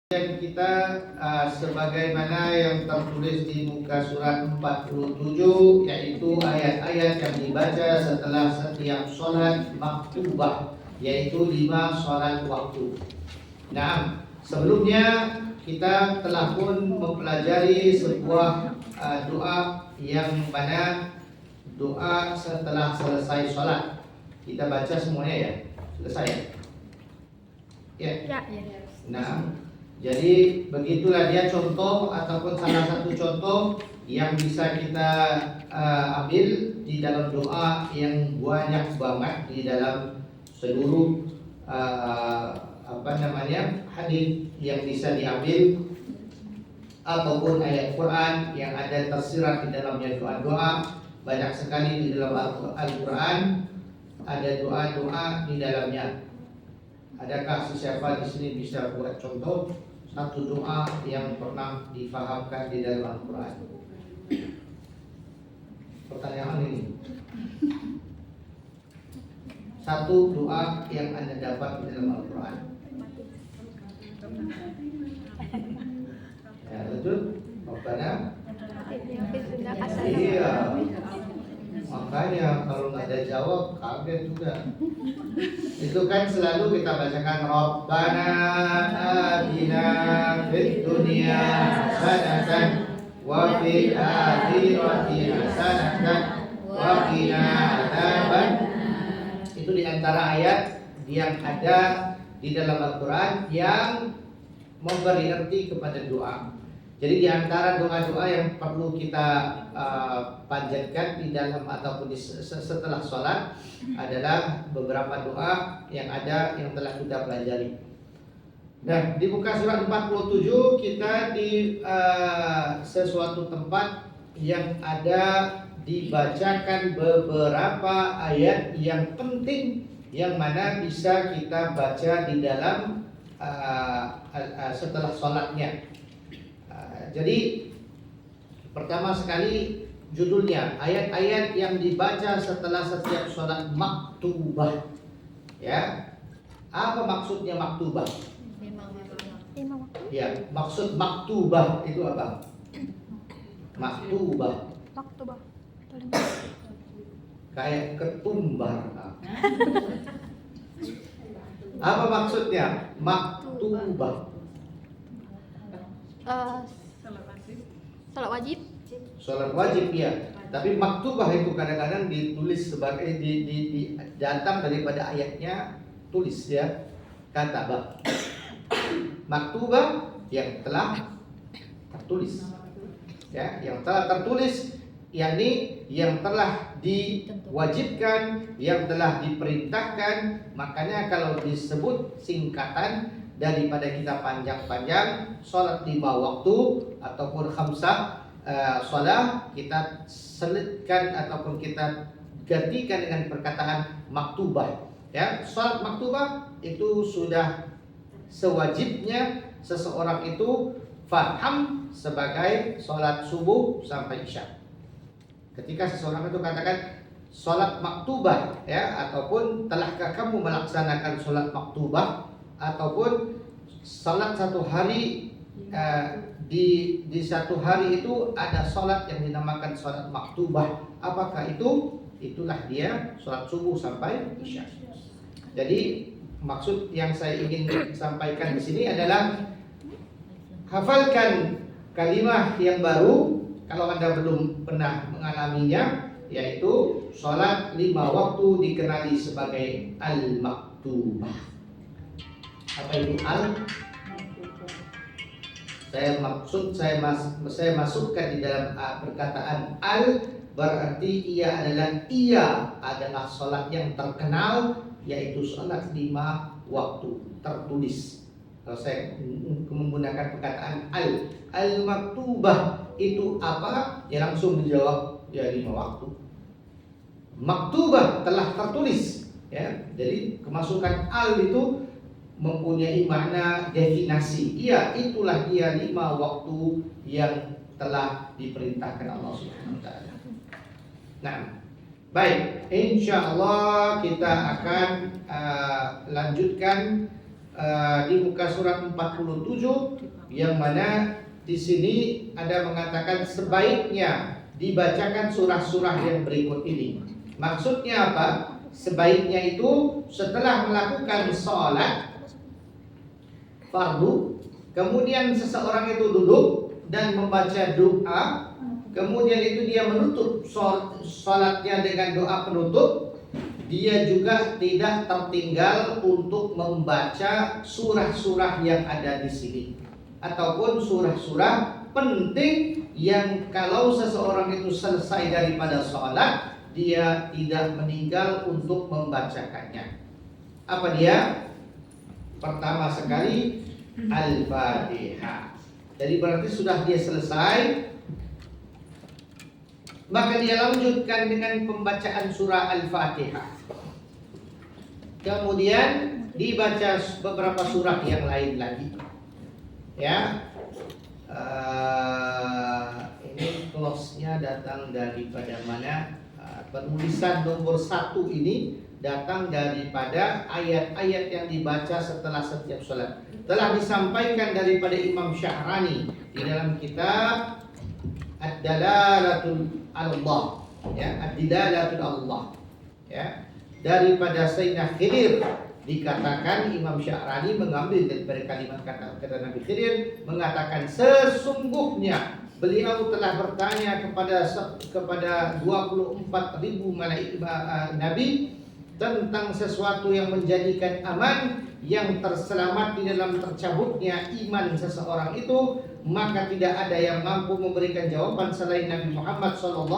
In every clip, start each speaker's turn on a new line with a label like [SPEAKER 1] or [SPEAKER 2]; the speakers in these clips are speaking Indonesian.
[SPEAKER 1] Dan kita sebagaimana yang tertulis di muka surat 47, yaitu ayat-ayat yang dibaca setelah setiap sholat maktubah, yaitu 5 sholat waktu. Nah, sebelumnya kita telah pun mempelajari sebuah doa yang mana doa setelah selesai sholat. Kita baca semuanya ya, selesai ya? Ya. Nah, jadi begitulah dia contoh ataupun salah satu contoh yang bisa kita ambil di dalam doa yang banyak banget di dalam seluruh hadis yang bisa diambil ataupun ayat Quran yang ada tersirat di dalamnya doa-doa. Banyak sekali di dalam Al-Quran ada doa-doa di dalamnya. Adakah siapa di sini bisa buat contoh satu doa yang pernah difahamkan di dalam Al-Quran? Pertanyaan ini. Satu doa yang Anda dapat di dalam Al-Quran. Ya, betul. Rabbana. Iya. Makanya kalau nggak ada jawab kaget juga. Itu kan selalu kita bacakan Rabbana atina fid dunya hasanatan wa fil akhirati hasanatan wa qina adzaban. Itu di antara ayat yang ada di dalam Al-Quran yang memberi arti kepada doa. Jadi di antara doa-doa yang perlu kita panjatkan di dalam ataupun setelah sholat adalah beberapa doa yang ada yang telah kita pelajari. Nah, di muka surat 47 kita di sesuatu tempat yang ada dibacakan beberapa ayat yang penting yang mana bisa kita baca di dalam setelah sholatnya. Jadi pertama sekali judulnya ayat-ayat yang dibaca setelah setiap sholat maktubah. Ya, apa maksudnya maktubah? Ya, maksud maktubah itu apa? Maktubah. Kayak ketumbar. Apa maksudnya maktubah?
[SPEAKER 2] Salat wajib.
[SPEAKER 1] Salat wajib ya. Tapi maktubah itu kadang-kadang ditulis sebagai datang daripada ayatnya tulis ya. Katabah. Maktubah yang telah tertulis. Ya, yang telah tertulis yakni yang telah diwajibkan, yang telah diperintahkan. Makanya kalau disebut singkatan daripada kita panjang-panjang sholat 5 waktu ataupun khamsah sholat, kita selitkan ataupun kita gantikan dengan perkataan maktubah. Ya, sholat maktubah itu sudah sewajibnya seseorang itu faham sebagai sholat subuh sampai isya. Ketika seseorang itu katakan sholat maktubah, ya, ataupun telahkah kamu melaksanakan sholat maktubah, ataupun salat satu hari di satu hari itu ada salat yang dinamakan salat maktubah. Apakah itu? Itulah dia salat subuh sampai isya. Jadi maksud yang saya ingin sampaikan di sini adalah hafalkan kalimat yang baru kalau Anda belum pernah mengalaminya, yaitu salat 5 waktu dikenali sebagai al-maktubah. Apa itu al? Saya masukkan di dalam perkataan al, berarti ia adalah sholat yang terkenal, yaitu sholat 5 waktu tertulis. Kalau saya menggunakan perkataan al-maktubah itu apa? Ya langsung dijawab ya 5 waktu. Maktubah telah tertulis, ya. Jadi kemasukan al itu mempunyai makna definisi. Iya, itulah dia 5 waktu yang telah diperintahkan Allah Subhanahu wa taala. Nah, baik, insya Allah kita akan lanjutkan di muka surat 47 yang mana di sini ada mengatakan sebaiknya dibacakan surah-surah yang berikut ini. Maksudnya apa? Sebaiknya itu setelah melakukan sholat fardu, kemudian seseorang itu duduk dan membaca doa, kemudian itu dia menutup sholatnya dengan doa penutup. Dia juga tidak tertinggal untuk membaca surah-surah yang ada di sini, ataupun surah-surah penting yang kalau seseorang itu selesai daripada sholat, dia tidak meninggal untuk membacakannya. Apa dia? Pertama sekali Al-Fatihah. Jadi berarti sudah dia selesai, maka dia lanjutkan dengan pembacaan surah Al-Fatihah. Kemudian dibaca beberapa surah yang lain lagi. Ya, ini close-nya datang daripada mana? Penulisan nomor 1 ini datang daripada ayat-ayat yang dibaca setelah setiap sholat. Telah disampaikan daripada Imam Syahrani di dalam kitab Ad-Dalalatul Allah, ya, Ad-Dalalatul Allah, ya, daripada Sayyidina Khidir. Dikatakan Imam Syahrani mengambil daripada kalimat kata Nabi Khidir, mengatakan sesungguhnya beliau telah bertanya kepada 24.000 malaikat nabi tentang sesuatu yang menjadikan aman, yang terselamat di dalam tercabutnya iman seseorang itu, maka tidak ada yang mampu memberikan jawaban selain Nabi Muhammad SAW,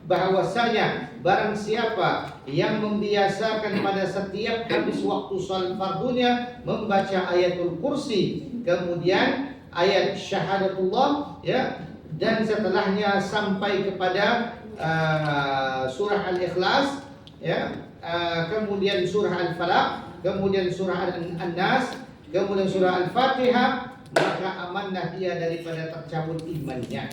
[SPEAKER 1] bahwasanya barang siapa yang membiasakan pada setiap habis waktu salat fardunya membaca ayatul kursi, kemudian ayat syahadatullah, ya, dan setelahnya sampai kepada surah Al-Ikhlas, ya, kemudian surah Al-Falaq, kemudian surah An-Nas, kemudian surah Al-Fatihah, maka amanlah dia daripada tercabut imannya.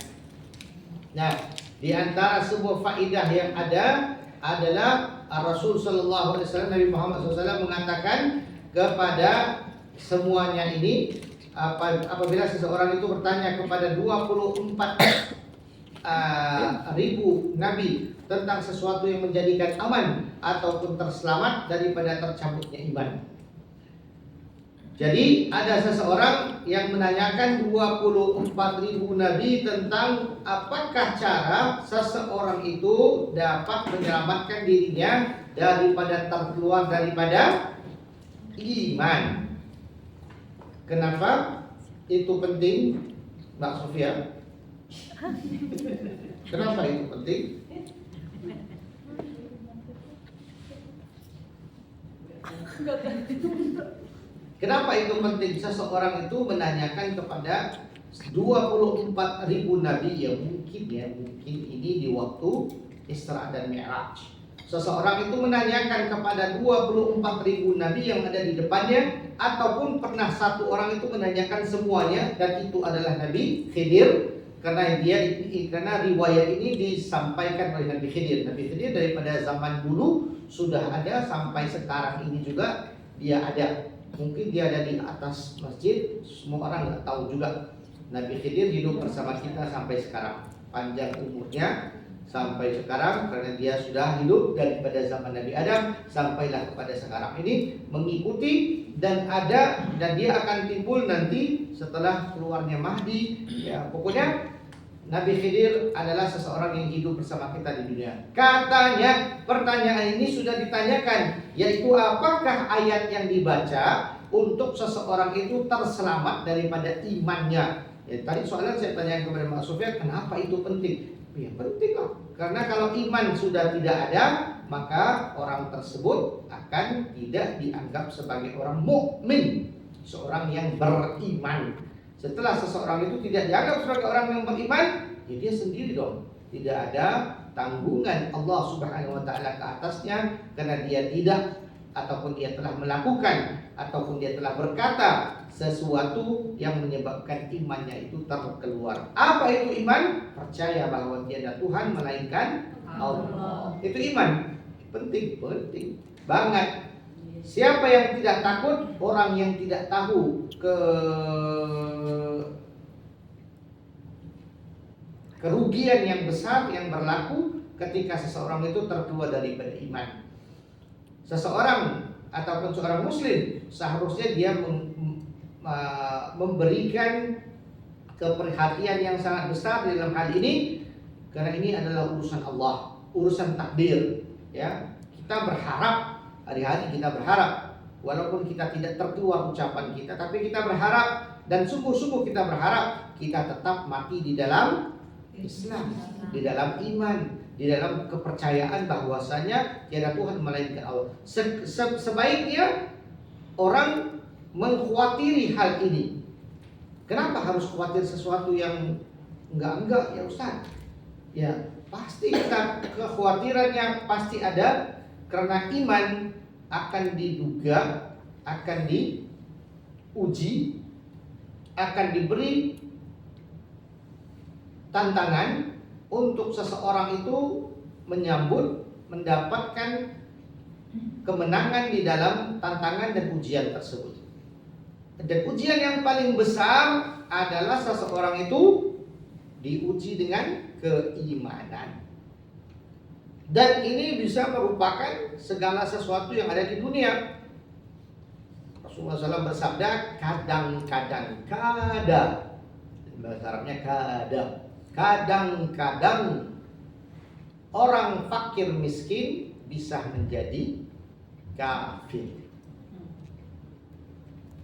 [SPEAKER 1] Nah, di antara sebuah faidah yang ada adalah Rasul sallallahu alaihi wasallam, Nabi Muhammad SAW mengatakan kepada semuanya ini, apabila seseorang itu bertanya kepada 24.000 nabi tentang sesuatu yang menjadikan aman ataupun terselamat daripada tercabutnya iman. Jadi ada seseorang yang menanyakan 24.000 nabi tentang apakah cara seseorang itu dapat menyelamatkan dirinya daripada terkeluar daripada iman. Kenapa itu penting, Mbak Sofia? Kenapa itu penting? Kenapa itu penting? Seseorang itu menanyakan kepada 24.000 nabi, yang mungkin ini di waktu Isra dan Mi'raj. Seseorang itu menanyakan kepada 24.000 nabi yang ada di depannya, ataupun pernah satu orang itu menanyakan semuanya, dan itu adalah Nabi Khidir, karena riwayat ini disampaikan oleh Nabi Khidir. Nabi Khidir daripada zaman dulu sudah ada sampai sekarang ini juga dia ada. Mungkin dia ada di atas masjid, semua orang nggak tahu juga. Nabi Khidir hidup bersama kita sampai sekarang, panjang umurnya sampai sekarang, karena dia sudah hidup daripada zaman Nabi Adam sampailah kepada sekarang ini, mengikuti dan dia akan timbul nanti setelah keluarnya Mahdi. Ya, pokoknya Nabi Khidir adalah seseorang yang hidup bersama kita di dunia. Katanya pertanyaan ini sudah ditanyakan, yaitu apakah ayat yang dibaca untuk seseorang itu terselamat daripada imannya. Ya, tadi soalnya saya tanya kepada Mbak Sofia, kenapa itu penting? Ya penting lah, karena kalau iman sudah tidak ada, maka orang tersebut akan tidak dianggap sebagai orang mukmin, seorang yang beriman. Setelah seseorang itu tidak dianggap sebagai orang yang beriman, ya dia sendiri dong, tidak ada tanggungan Allah Subhanahu wa taala ke atasnya, karena dia tidak, ataupun dia telah melakukan, ataupun dia telah berkata sesuatu yang menyebabkan imannya itu terkeluar. Apa itu iman? Percaya bahwa tiada Tuhan melainkan Allah. Itu iman. Penting banget. Siapa yang tidak takut? Orang yang tidak tahu kerugian yang besar yang berlaku ketika seseorang itu terkeluar daripada iman. Seseorang ataupun seorang muslim seharusnya dia memberikan keperhatian yang sangat besar dalam hal ini, karena ini adalah urusan Allah, urusan takdir. Ya, kita berharap hari-hari kita berharap, walaupun kita tidak terkeluar ucapan kita, tapi kita berharap dan sungguh-sungguh kita berharap kita tetap mati di dalam Islam, di dalam iman, di dalam kepercayaan bahwasanya tiada Tuhan melainkan Allah. Sebaiknya orang mengkhawatiri hal ini. Kenapa harus khawatir sesuatu yang enggak ya Ustaz? Ya pasti kekhawatirannya pasti ada, karena iman akan diduga, akan diuji, akan diberi tantangan untuk seseorang itu mendapatkan kemenangan di dalam tantangan dan ujian tersebut. Dan ujian yang paling besar adalah seseorang itu diuji dengan keimanan. Dan ini bisa merupakan segala sesuatu yang ada di dunia. Rasulullah SAW bersabda, kadang-kadang, bahasa Arabnya kadang-kadang orang fakir miskin bisa menjadi kafir.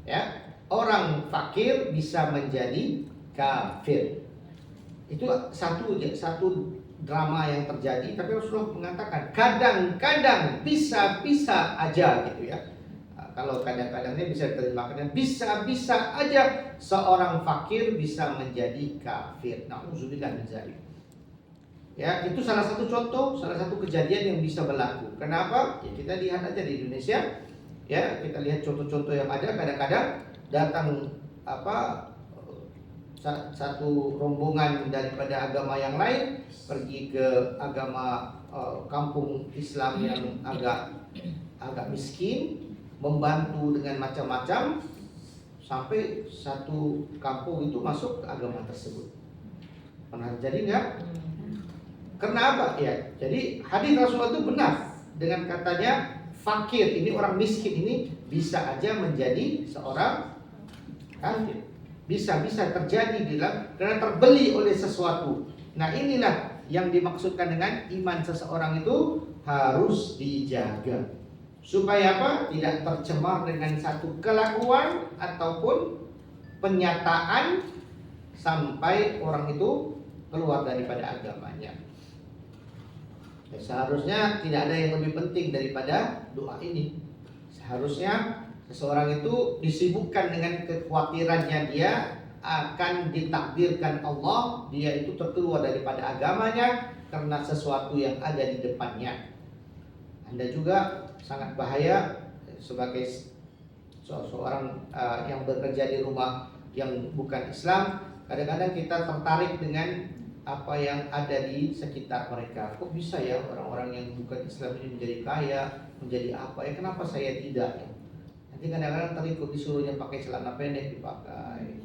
[SPEAKER 1] Ya, orang fakir bisa menjadi kafir. Itu satu drama yang terjadi, tapi Rasulullah mengatakan kadang-kadang bisa aja gitu ya. Kalau kadang-kadangnya bisa diterjemahkan bisa aja seorang fakir bisa menjadi kafir. Nauzubillah min dzalik. Ya, itu salah satu contoh, salah satu kejadian yang bisa berlaku. Kenapa? Ya kita lihat aja di Indonesia. Ya, kita lihat contoh-contoh yang ada. Kadang-kadang datang satu rombongan daripada agama yang lain pergi ke agama kampung Islam yang agak miskin, membantu dengan macam-macam sampai satu kampung itu masuk ke agama tersebut. Pernah terjadi nggak? Karena apa? Ya, jadi hadis Rasulullah itu benar dengan katanya fakir ini, orang miskin ini bisa aja menjadi seorang kafir. Bisa terjadi karena terbeli oleh sesuatu. Nah, inilah yang dimaksudkan dengan iman seseorang itu harus dijaga. Supaya apa? Tidak tercemar dengan satu kelakuan ataupun penyataan sampai orang itu keluar daripada agamanya. Ya, seharusnya tidak ada yang lebih penting daripada doa ini. Seharusnya seseorang itu disibukkan dengan kekhawatirannya dia akan ditakdirkan Allah, dia itu terkeluar daripada agamanya karena sesuatu yang ada di depannya. Anda juga sangat bahaya sebagai seorang yang bekerja di rumah yang bukan Islam. Kadang-kadang kita tertarik dengan apa yang ada di sekitar mereka. Kok bisa ya orang-orang yang bukan Islam ini menjadi kaya, menjadi apa ya? Kenapa saya tidak ya? Nanti kadang-kadang terikut, disuruhnya pakai celana pendek dipakai,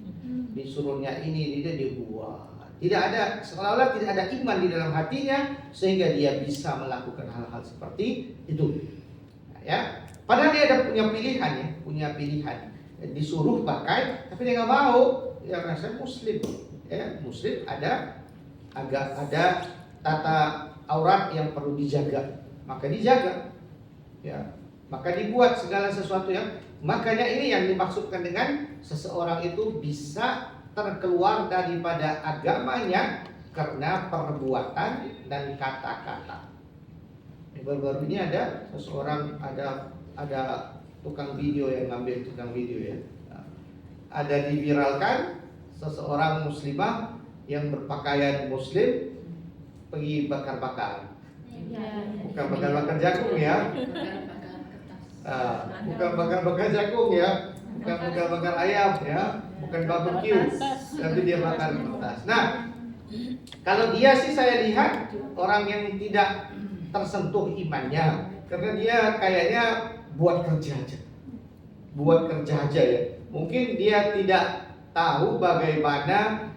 [SPEAKER 1] disuruhnya ini dia dibuat. Tidak ada, seolah-olah tidak ada iman di dalam hatinya sehingga dia bisa melakukan hal-hal seperti itu. Nah, ya, padahal dia ada punya pilihan, disuruh pakai, tapi dia nggak mau. Ya karena saya Muslim, ya Muslim ada tata aurat yang perlu dijaga, maka dijaga. Ya, maka dibuat segala sesuatu yang, makanya ini yang dimaksudkan dengan seseorang itu bisa terkeluar daripada agamanya karena perbuatan dan kata-kata. Baru-baru ini ada seseorang, ada tukang video yang ngambil tukang video ya. Ada diviralkan seseorang muslimah yang berpakaian muslim pergi bakar-bakar. Bukan bakar-bakar jagung ya. Bukan bakar-bakar jagung ya, bukan bakar-bakar ayam ya, bukan barbecue, tapi dia bakar kertas. Nah, kalau dia sih saya lihat orang yang tidak tersentuh imannya, karena dia kayaknya buat kerja aja. Buat kerja aja ya. Mungkin dia tidak tahu bagaimana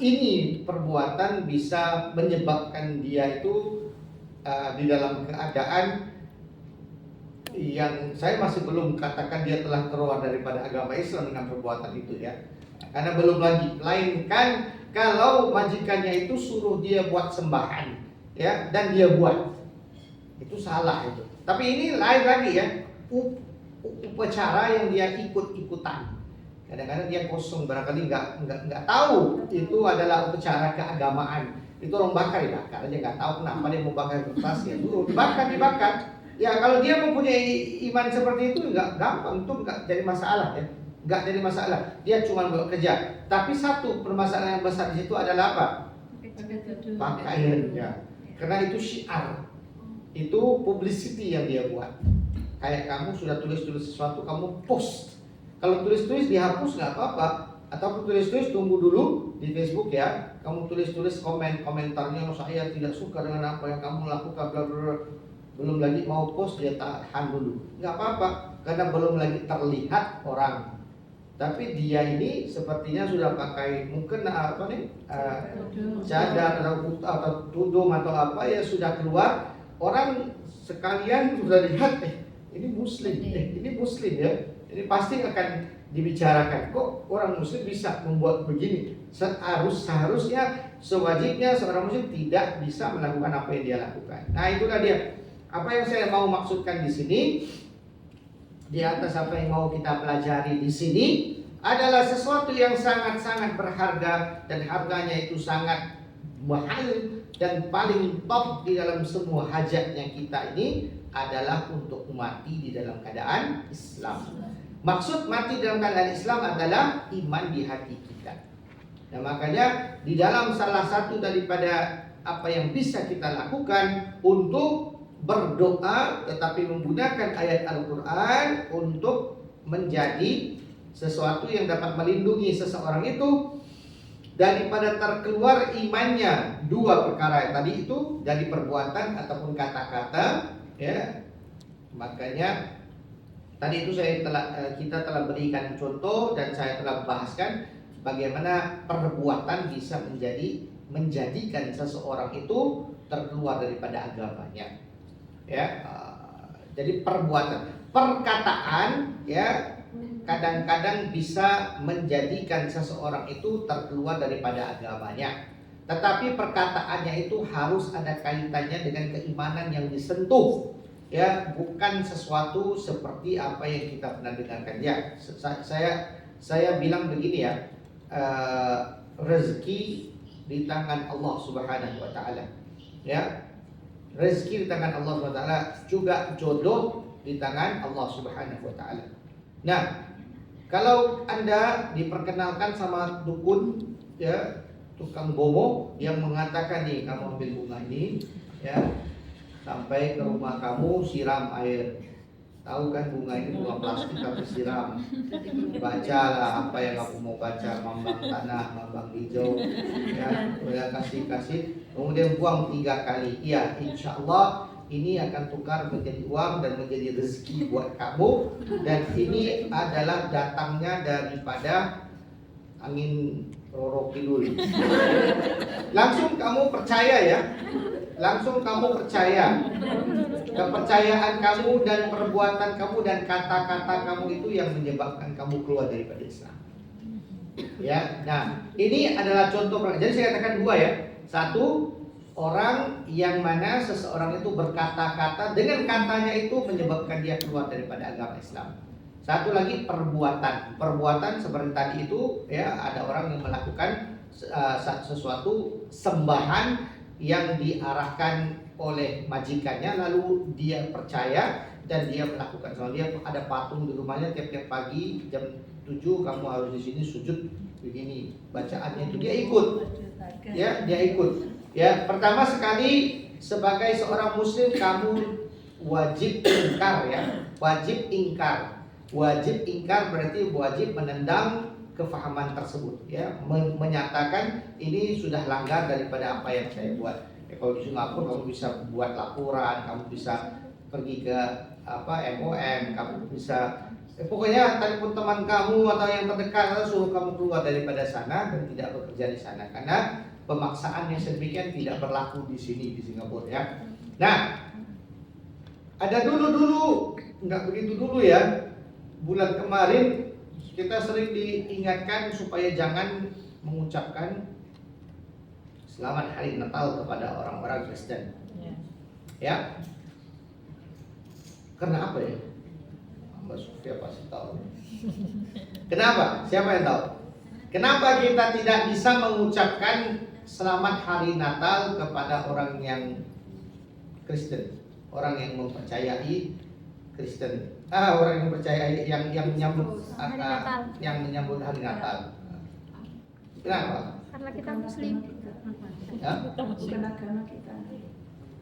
[SPEAKER 1] ini perbuatan bisa menyebabkan dia itu di dalam keadaan yang saya masih belum katakan dia telah keluar daripada agama Islam dengan perbuatan itu ya. Karena belum lagi, melainkan kalau majikannya itu suruh dia buat sembahan ya, dan dia buat, itu salah itu. Tapi ini lain lagi ya, upacara yang dia ikut-ikutan. Kadang-kadang dia kosong, barangkali nggak tahu itu adalah upacara keagamaan. Itu orang bakar dibakar aja, nggak tahu kenapa dia mau bakar kertas ya, dulu dibakar. Ya kalau dia mempunyai iman seperti itu nggak gampang, itu nggak jadi masalah ya, nggak jadi masalah. Dia cuma buat kerja. Tapi satu permasalahan yang besar di situ adalah apa? Pakaiannya. Karena itu syiar, itu publicity yang dia buat. Kayak kamu sudah tulis sesuatu, kamu post. Kalau tulis dihapus nggak apa-apa, atau tulis tunggu dulu di Facebook ya. Kamu tulis komentarnya, saya tidak suka dengan apa yang kamu lakukan, bla bla bla. Belum lagi mau post, dia tahan dulu, nggak apa-apa, karena belum lagi terlihat orang. Tapi dia ini sepertinya sudah pakai mungkin cadar atau tudung atau apa ya, sudah keluar, orang sekalian sudah lihat, ini muslim ya. Ini pasti akan dibicarakan, kok orang muslim bisa membuat begini. Seharusnya, sewajibnya seorang muslim tidak bisa melakukan apa yang dia lakukan. Nah itulah dia. Apa yang saya mau maksudkan di sini, di atas apa yang mau kita pelajari di sini adalah sesuatu yang sangat-sangat berharga dan harganya itu sangat mahal dan paling top di dalam semua hajatnya kita ini adalah untuk mati di dalam keadaan Islam. Maksud mati dalam keadaan Islam adalah iman di hati kita. Nah makanya di dalam salah satu daripada apa yang bisa kita lakukan untuk berdoa, tetapi menggunakan ayat Al-Quran untuk menjadi sesuatu yang dapat melindungi seseorang itu daripada terkeluar imannya. Dua perkara tadi itu, dari perbuatan ataupun kata-kata ya. Makanya tadi itu kita telah berikan contoh dan saya telah bahaskan bagaimana perbuatan bisa menjadikan seseorang itu terkeluar daripada agamanya. Ya, jadi perkataan ya kadang-kadang bisa menjadikan seseorang itu terkeluar daripada agamanya. Tetapi perkataannya itu harus ada kaitannya dengan keimanan yang disentuh. Ya, bukan sesuatu seperti apa yang kita pernah dengarkan. Ya, saya bilang begini ya, rezeki di tangan Allah Subhanahu wa taala. Ya. Rezeki di tangan Allah Subhanahu wa taala, juga jodoh di tangan Allah Subhanahu wa taala. Nah, kalau Anda diperkenalkan sama dukun ya, tukang bomo yang mengatakan nih, kamu ambil bunga ini ya, sampai ke rumah kamu siram air. Tahu kan bunga ini bunga plastik tapi siram. Bacalah apa yang kamu mau baca, mambang tanah, mambang hijau ya, udah kasih, kemudian buang 3 kali. Iya, insya Allah ini akan tukar menjadi uang dan menjadi rezeki buat kamu. Dan ini adalah datangnya daripada angin roro kidul. Langsung kamu percaya ya, langsung kamu percaya. Kepercayaan kamu dan perbuatan kamu dan kata-kata kamu itu yang menyebabkan kamu keluar daripada Islam. Ya, nah ini adalah contoh. Jadi saya katakan 2 ya. Satu, orang yang mana seseorang itu berkata-kata dengan katanya itu menyebabkan dia keluar daripada agama Islam. Satu lagi perbuatan seperti tadi itu ya, ada orang yang melakukan sesuatu sembahan yang diarahkan oleh majikannya, lalu dia percaya dan dia melakukan. Soalnya dia ada patung di rumahnya, tiap-tiap pagi jam 7 kamu harus di sini sujud begini, bacaannya itu dia ikut. Ya, dia ikut. Ya, pertama sekali sebagai seorang muslim kamu wajib ingkar ya, wajib ingkar. Wajib ingkar berarti wajib menendang kefahaman tersebut ya, menyatakan ini sudah langgar daripada apa yang saya buat. Ya, kalau di Singapura kamu bisa buat laporan, kamu bisa pergi ke MOM, kamu bisa pokoknya telepon teman kamu atau yang terdekat atau suruh kamu keluar daripada sana dan tidak bekerja di sana karena pemaksaan yang sedemikian tidak berlaku di sini di Singapura ya. Nah, ada dulu nggak begitu dulu ya. Bulan kemarin kita sering diingatkan supaya jangan mengucapkan Selamat Hari Natal kepada orang-orang Kristen. Ya. Karena apa ya? Mbak Sofia pasti tahu. Kenapa? Siapa yang tahu? Kenapa kita tidak bisa mengucapkan Selamat Hari Natal kepada orang yang Kristen, orang yang mempercayai Kristen, orang yang percaya yang menyambut yang menyambut Hari Natal. Kenapa?
[SPEAKER 2] Karena kita Muslim.
[SPEAKER 1] Ya?
[SPEAKER 3] Bukan agama kita.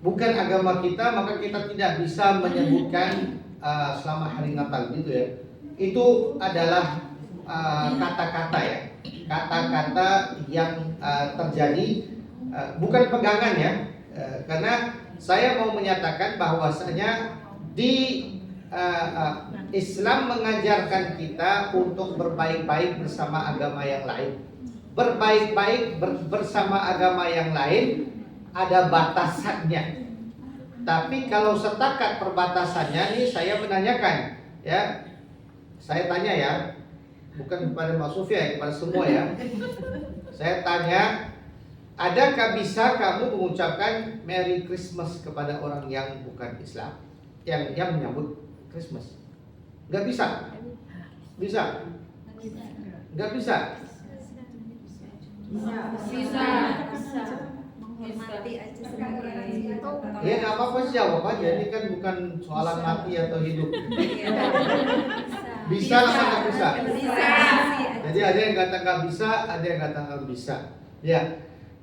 [SPEAKER 1] Bukan agama kita, maka kita tidak bisa menyebutkan Selamat Hari Natal gitu ya. Itu adalah kata-kata ya, kata-kata yang terjadi, bukan pegangan ya. Karena saya mau menyatakan bahwasanya di Islam mengajarkan kita untuk berbaik-baik bersama agama yang lain. Berbaik-baik bersama agama yang lain ada batasannya. Tapi kalau setakat perbatasannya nih saya menanyakan ya. Saya tanya ya, bukan kepada Mbak Sofia ya, kepada semua ya. Saya tanya, adakah bisa kamu mengucapkan Merry Christmas kepada orang yang bukan Islam, yang menyambut Christmas? Nggak bisa. Bisa? Nggak bisa.
[SPEAKER 3] Bisa.
[SPEAKER 2] Menghormati aja sendiri.
[SPEAKER 1] Ya nggak apa-apa sih, jawab aja. Ini kan bukan soalan mati atau hidup. Bisa atau nggak bisa?
[SPEAKER 3] Bisa.
[SPEAKER 1] Jadi ada yang kata nggak bisa, ada yang kata nggak bisa. Ya,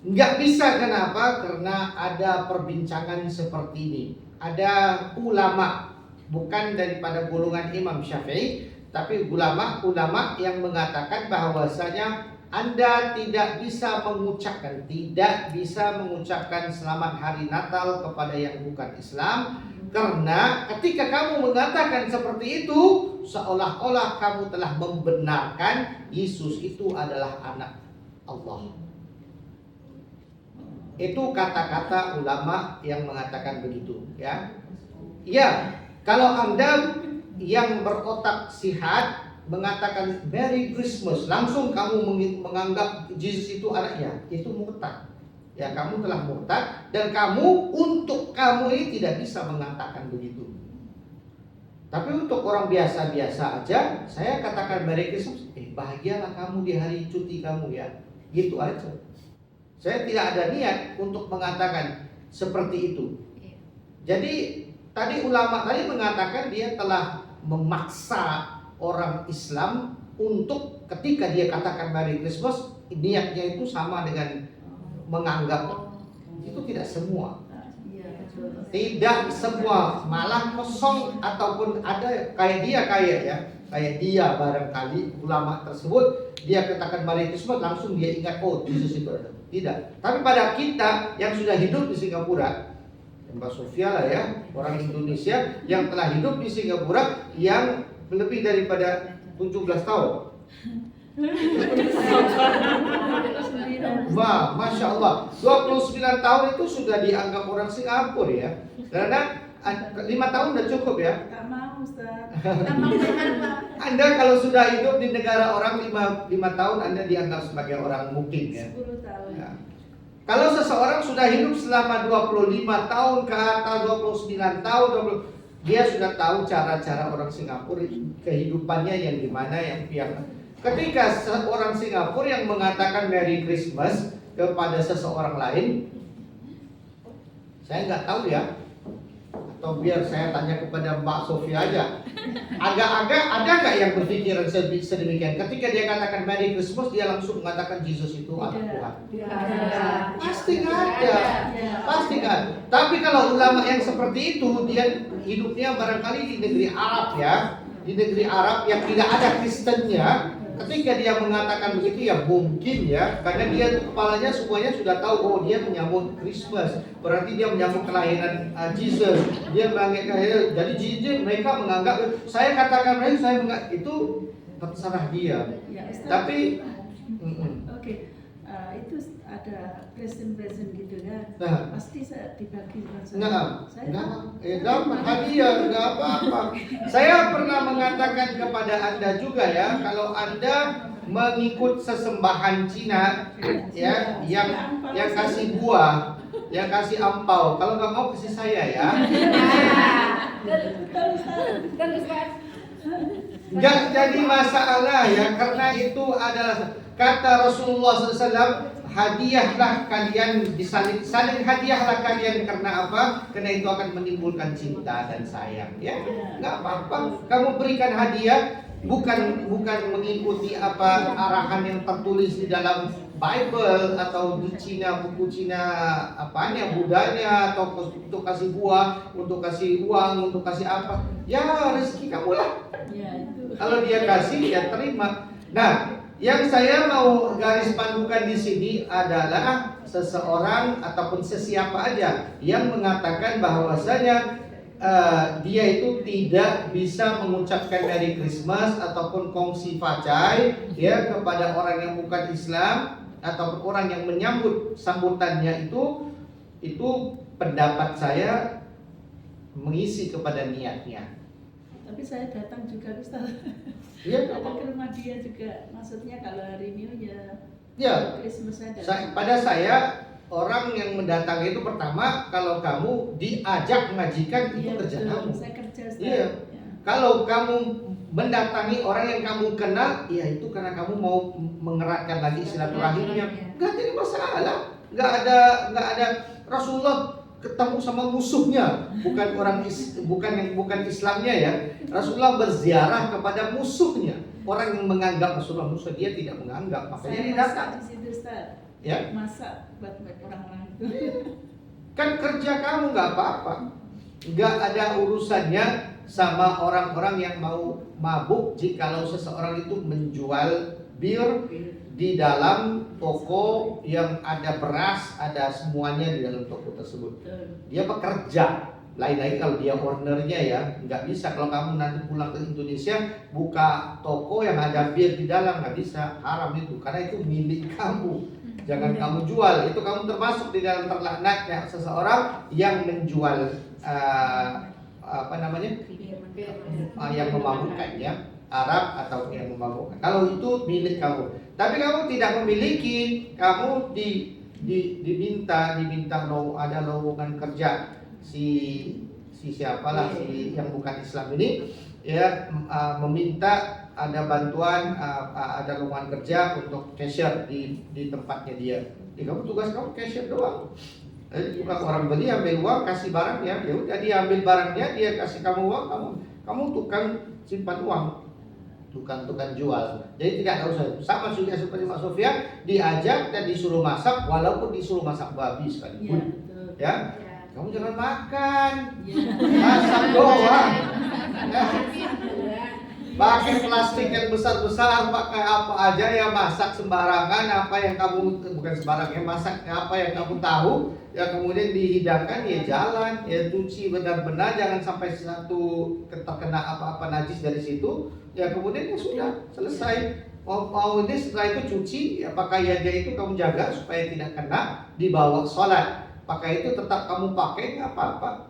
[SPEAKER 1] nggak bisa kenapa? Karena ada perbincangan seperti ini. Ada ulama, bukan daripada golongan Imam Syafi'i, tapi ulama yang mengatakan bahwasanya Anda tidak bisa mengucapkan Selamat Hari Natal kepada yang bukan Islam, karena ketika kamu mengatakan seperti itu seolah-olah kamu telah membenarkan Yesus itu adalah anak Allah. Itu kata-kata ulama yang mengatakan begitu ya. Ya, kalau Anda yang berotak sihat mengatakan Merry Christmas, langsung kamu menganggap Yesus itu anaknya, itu murtad. Ya, kamu telah murtad dan untuk kamu ini tidak bisa mengatakan begitu. Tapi untuk orang biasa-biasa aja, saya katakan Merry Christmas, bahagialah kamu di hari cuti kamu ya. Gitu aja. Saya tidak ada niat untuk mengatakan seperti itu. Jadi tadi ulama tadi mengatakan dia telah memaksa orang Islam untuk ketika dia katakan Merry Christmas, niatnya itu sama dengan menganggap. Itu tidak semua. Tidak semua, malah kosong ataupun ada kayak dia barangkali ulama tersebut dia katakan Merry Christmas langsung dia ingat Yesus itu ada. Tidak. Tapi pada kita yang sudah hidup di Singapura, Mbak Sofia lah ya, orang Indonesia yang telah hidup di Singapura yang lebih daripada 17 tahun. Wah, Masya Allah, 29 tahun itu sudah dianggap orang Singapura ya. Karena 5 tahun udah cukup ya.
[SPEAKER 3] Gak mau, Ustaz.
[SPEAKER 1] Anda kalau sudah hidup di negara orang 5 tahun, Anda dianggap sebagai orang mukim ya.
[SPEAKER 3] 10 tahun.
[SPEAKER 1] Ya. Kalau seseorang sudah hidup selama 25 tahun ke atas, 29 tahun, dia sudah tahu cara-cara orang Singapura, kehidupannya yang gimana, yang ketika seorang Singapura yang mengatakan Merry Christmas kepada seseorang lain, saya nggak tahu ya, atau biar saya tanya kepada Mbak Sofia aja. Agak-agak ada nggak yang berpikiran sedemikian? Ketika dia katakan Merry Christmas, dia langsung mengatakan Yesus itu anak Tuhan. Pasti nggak ada. Pasti nggak. Tapi kalau ulama yang seperti itu, dia hidupnya barangkali di negeri Arab ya, di negeri Arab yang tidak ada Kristennya, Ketika dia mengatakan begitu ya mungkin ya, karena dia kepalanya semuanya sudah tahu oh dia menyambut Christmas, berarti dia menyambut kelahiran Jesus, dia menganggap jadi Jesus mereka menganggap saya katakan mereka saya menganggap itu terserah dia.
[SPEAKER 3] Ya, Ustaz.
[SPEAKER 1] Tapi
[SPEAKER 3] Oke, itu ada present gitu kan?
[SPEAKER 1] Nah.
[SPEAKER 3] Pasti saya dibagi dengan
[SPEAKER 1] Enggak, hadiah, enggak apa-apa. Saya pernah mengatakan kepada Anda juga ya, kalau Anda mengikut sesembahan Cina ya, yang kasih buah, yang kasih ampau, kalau nggak mau kasih saya ya. Nggak jadi masalah ya, karena itu adalah kata Rasulullah SAW, hadiahlah kalian, saling hadiahlah kalian karena apa? Karena itu akan menimbulkan cinta dan sayang ya. Nggak apa-apa, kamu berikan hadiah bukan mengikuti apa arahan yang tertulis di dalam Bible atau di Cina, buku Cina apanya, budanya, atau untuk kasih buah, untuk kasih uang, untuk kasih apa. Ya rezeki kamu lah.
[SPEAKER 3] Ya, itu.
[SPEAKER 1] Kalau dia kasih ya terima. Nah, yang saya mau garis pandukan di sini adalah seseorang ataupun sesiapa aja yang mengatakan bahwasanya dia itu tidak bisa mengucapkan Merry Christmas ataupun kongsi facai ya kepada orang yang bukan Islam ataupun orang yang menyambut sambutannya itu pendapat saya mengisi kepada niatnya.
[SPEAKER 3] Tapi saya datang juga Ustaz.
[SPEAKER 1] Iya,
[SPEAKER 3] Ada ke rumah dia juga. Maksudnya kalau hari New
[SPEAKER 1] ya.
[SPEAKER 3] Christmas ada.
[SPEAKER 1] Pada saya orang yang mendatangi itu pertama kalau kamu diajak mengajikan itu kerja
[SPEAKER 3] betul.
[SPEAKER 1] kamu.
[SPEAKER 3] Saya kerja Ustaz.
[SPEAKER 1] Iya.
[SPEAKER 3] Ya.
[SPEAKER 1] Kalau kamu mendatangi orang yang kamu kenal, ya itu karena kamu mau mengeratkan lagi silaturahimnya. Enggak jadi masalah. Enggak ada Rasulullah ketemu sama musuhnya, bukan Islamnya ya. Rasulullah berziarah kepada musuhnya. Orang yang menganggap Rasulullah musuh, dia tidak menganggap, makanya
[SPEAKER 3] Saya
[SPEAKER 1] dia
[SPEAKER 3] masak
[SPEAKER 1] datang.
[SPEAKER 3] di situ Ustaz.
[SPEAKER 1] Ya.
[SPEAKER 3] Masak buat orang-orang itu.
[SPEAKER 1] Kan kerja kamu nggak apa-apa, nggak ada urusannya sama orang-orang yang mau mabuk jikalau seseorang itu menjual bir di dalam toko yang ada beras, ada semuanya di dalam toko tersebut. Dia bekerja. Lain lagi kalau dia ownernya ya, nggak bisa. Kalau kamu nanti pulang ke Indonesia buka toko yang ada bir di dalam, nggak bisa, haram itu, karena itu milik kamu. Jangan kamu jual. Itu kamu termasuk di dalam terlaknatnya seseorang yang menjual yang memabukkan ya, Arab atau yang memabukkan. Kalau itu milik kamu. Tapi kamu tidak memiliki, kamu diminta ada lowongan kerja si siapalah si yang bukan Islam ini ya meminta ada bantuan ada lowongan kerja untuk cashier di tempatnya dia. Kamu tugas kamu cashier doang. Bukan orang beli ambil uang kasih barang ya udah dia ambil barangnya dia kasih kamu uang kamu tukang simpan uang. Tukang jual. Jadi tidak ada usaha. Sama juga seperti Mas Sofyan diajak dan disuruh masak walaupun disuruh masak babi sekalipun. Ya. Kamu jangan makan. Masak doang. Ya. Pakai plastik yang besar-besar, pakai apa aja ya masak sembarangan, apa yang kamu bukan sembarangan ya masak apa yang kamu tahu ya kemudian dihidangkan ya jalan ya cuci benar-benar jangan sampai satu terkena apa-apa najis dari situ ya kemudian ya sudah selesai mau ini setelah itu cuci ya pakaiannya itu kamu jaga supaya tidak kena dibawa sholat pakai itu tetap kamu pakai nggak apa-apa.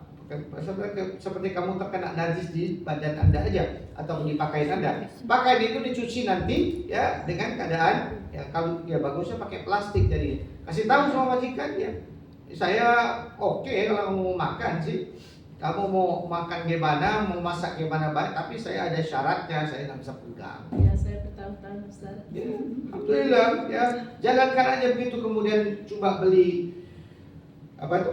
[SPEAKER 1] Seperti kamu terkena najis di badan Anda aja atau di pakaian Anda. Pakaian itu dicuci nanti ya dengan keadaan ya kalau ya bagusnya pakai plastik jadi kasih tahu sama majikan ya. Saya oke kalau mau makan sih. Kamu mau makan gimana, mau masak gimana baik, tapi saya ada syaratnya, saya nggak bisa pegang.
[SPEAKER 3] Ya saya bertahun-tahun Ustaz.
[SPEAKER 1] Ya, alhamdulillah ya. Jalankan aja begitu kemudian coba beli apa itu?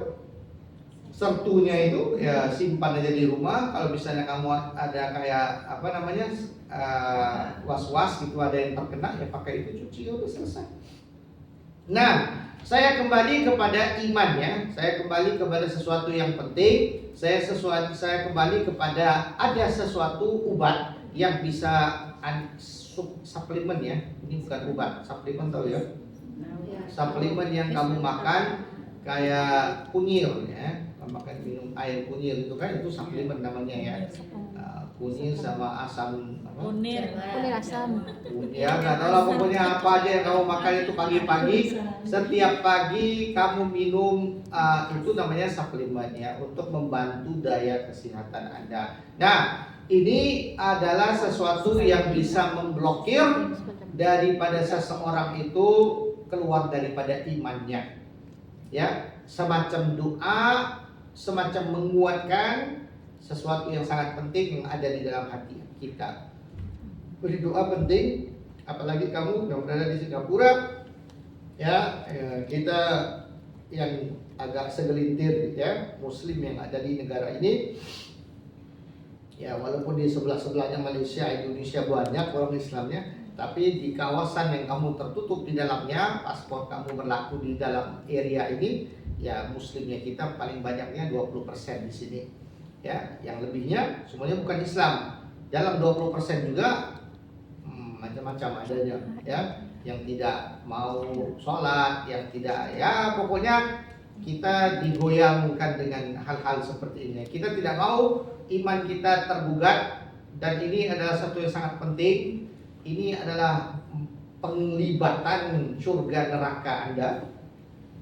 [SPEAKER 1] Sertunya itu ya simpan aja di rumah. Kalau misalnya kamu ada kayak apa namanya was-was gitu ada yang terkena ya pakai itu cuci udah selesai. Nah, saya kembali kepada iman ya. Saya kembali kepada sesuatu yang penting. Saya kembali kepada ada sesuatu obat yang bisa suplemen ya. Ini bukan obat, suplemen tahu ya?
[SPEAKER 2] Ya.
[SPEAKER 1] Suplemen yang kamu makan kayak kunyit ya. Kamu makan minum air kunyit itu kan itu suplemen namanya ya. Kunyit sama asam apa?
[SPEAKER 3] Kunir.
[SPEAKER 2] Kunir asam.
[SPEAKER 1] Ya nggak tahu lah pokoknya apa aja yang kamu makan itu pagi-pagi. Setiap pagi kamu minum itu namanya suplemen ya untuk membantu daya kesehatan Anda. Nah, ini adalah sesuatu yang bisa memblokir daripada seseorang itu keluar daripada imannya. Ya, semacam doa, semacam menguatkan sesuatu yang sangat penting yang ada di dalam hati kita. Berdoa penting, apalagi kamu yang berada di Singapura, ya kita yang agak segelintir ya Muslim yang ada di negara ini, ya walaupun di sebelah-sebelahnya Malaysia, Indonesia banyak orang Islamnya, tapi di kawasan yang kamu tertutup di dalamnya, paspor kamu berlaku di dalam area ini, ya Muslimnya kita paling banyaknya 20% di sini. Ya, yang lebihnya semuanya bukan Islam. Dalam 20% juga macam-macam adanya ya, yang tidak mau sholat, yang tidak ya pokoknya kita digoyangkan dengan hal-hal seperti ini. Kita tidak mau iman kita tergugat, dan ini adalah satu yang sangat penting. Ini adalah penglibatan surga neraka Anda.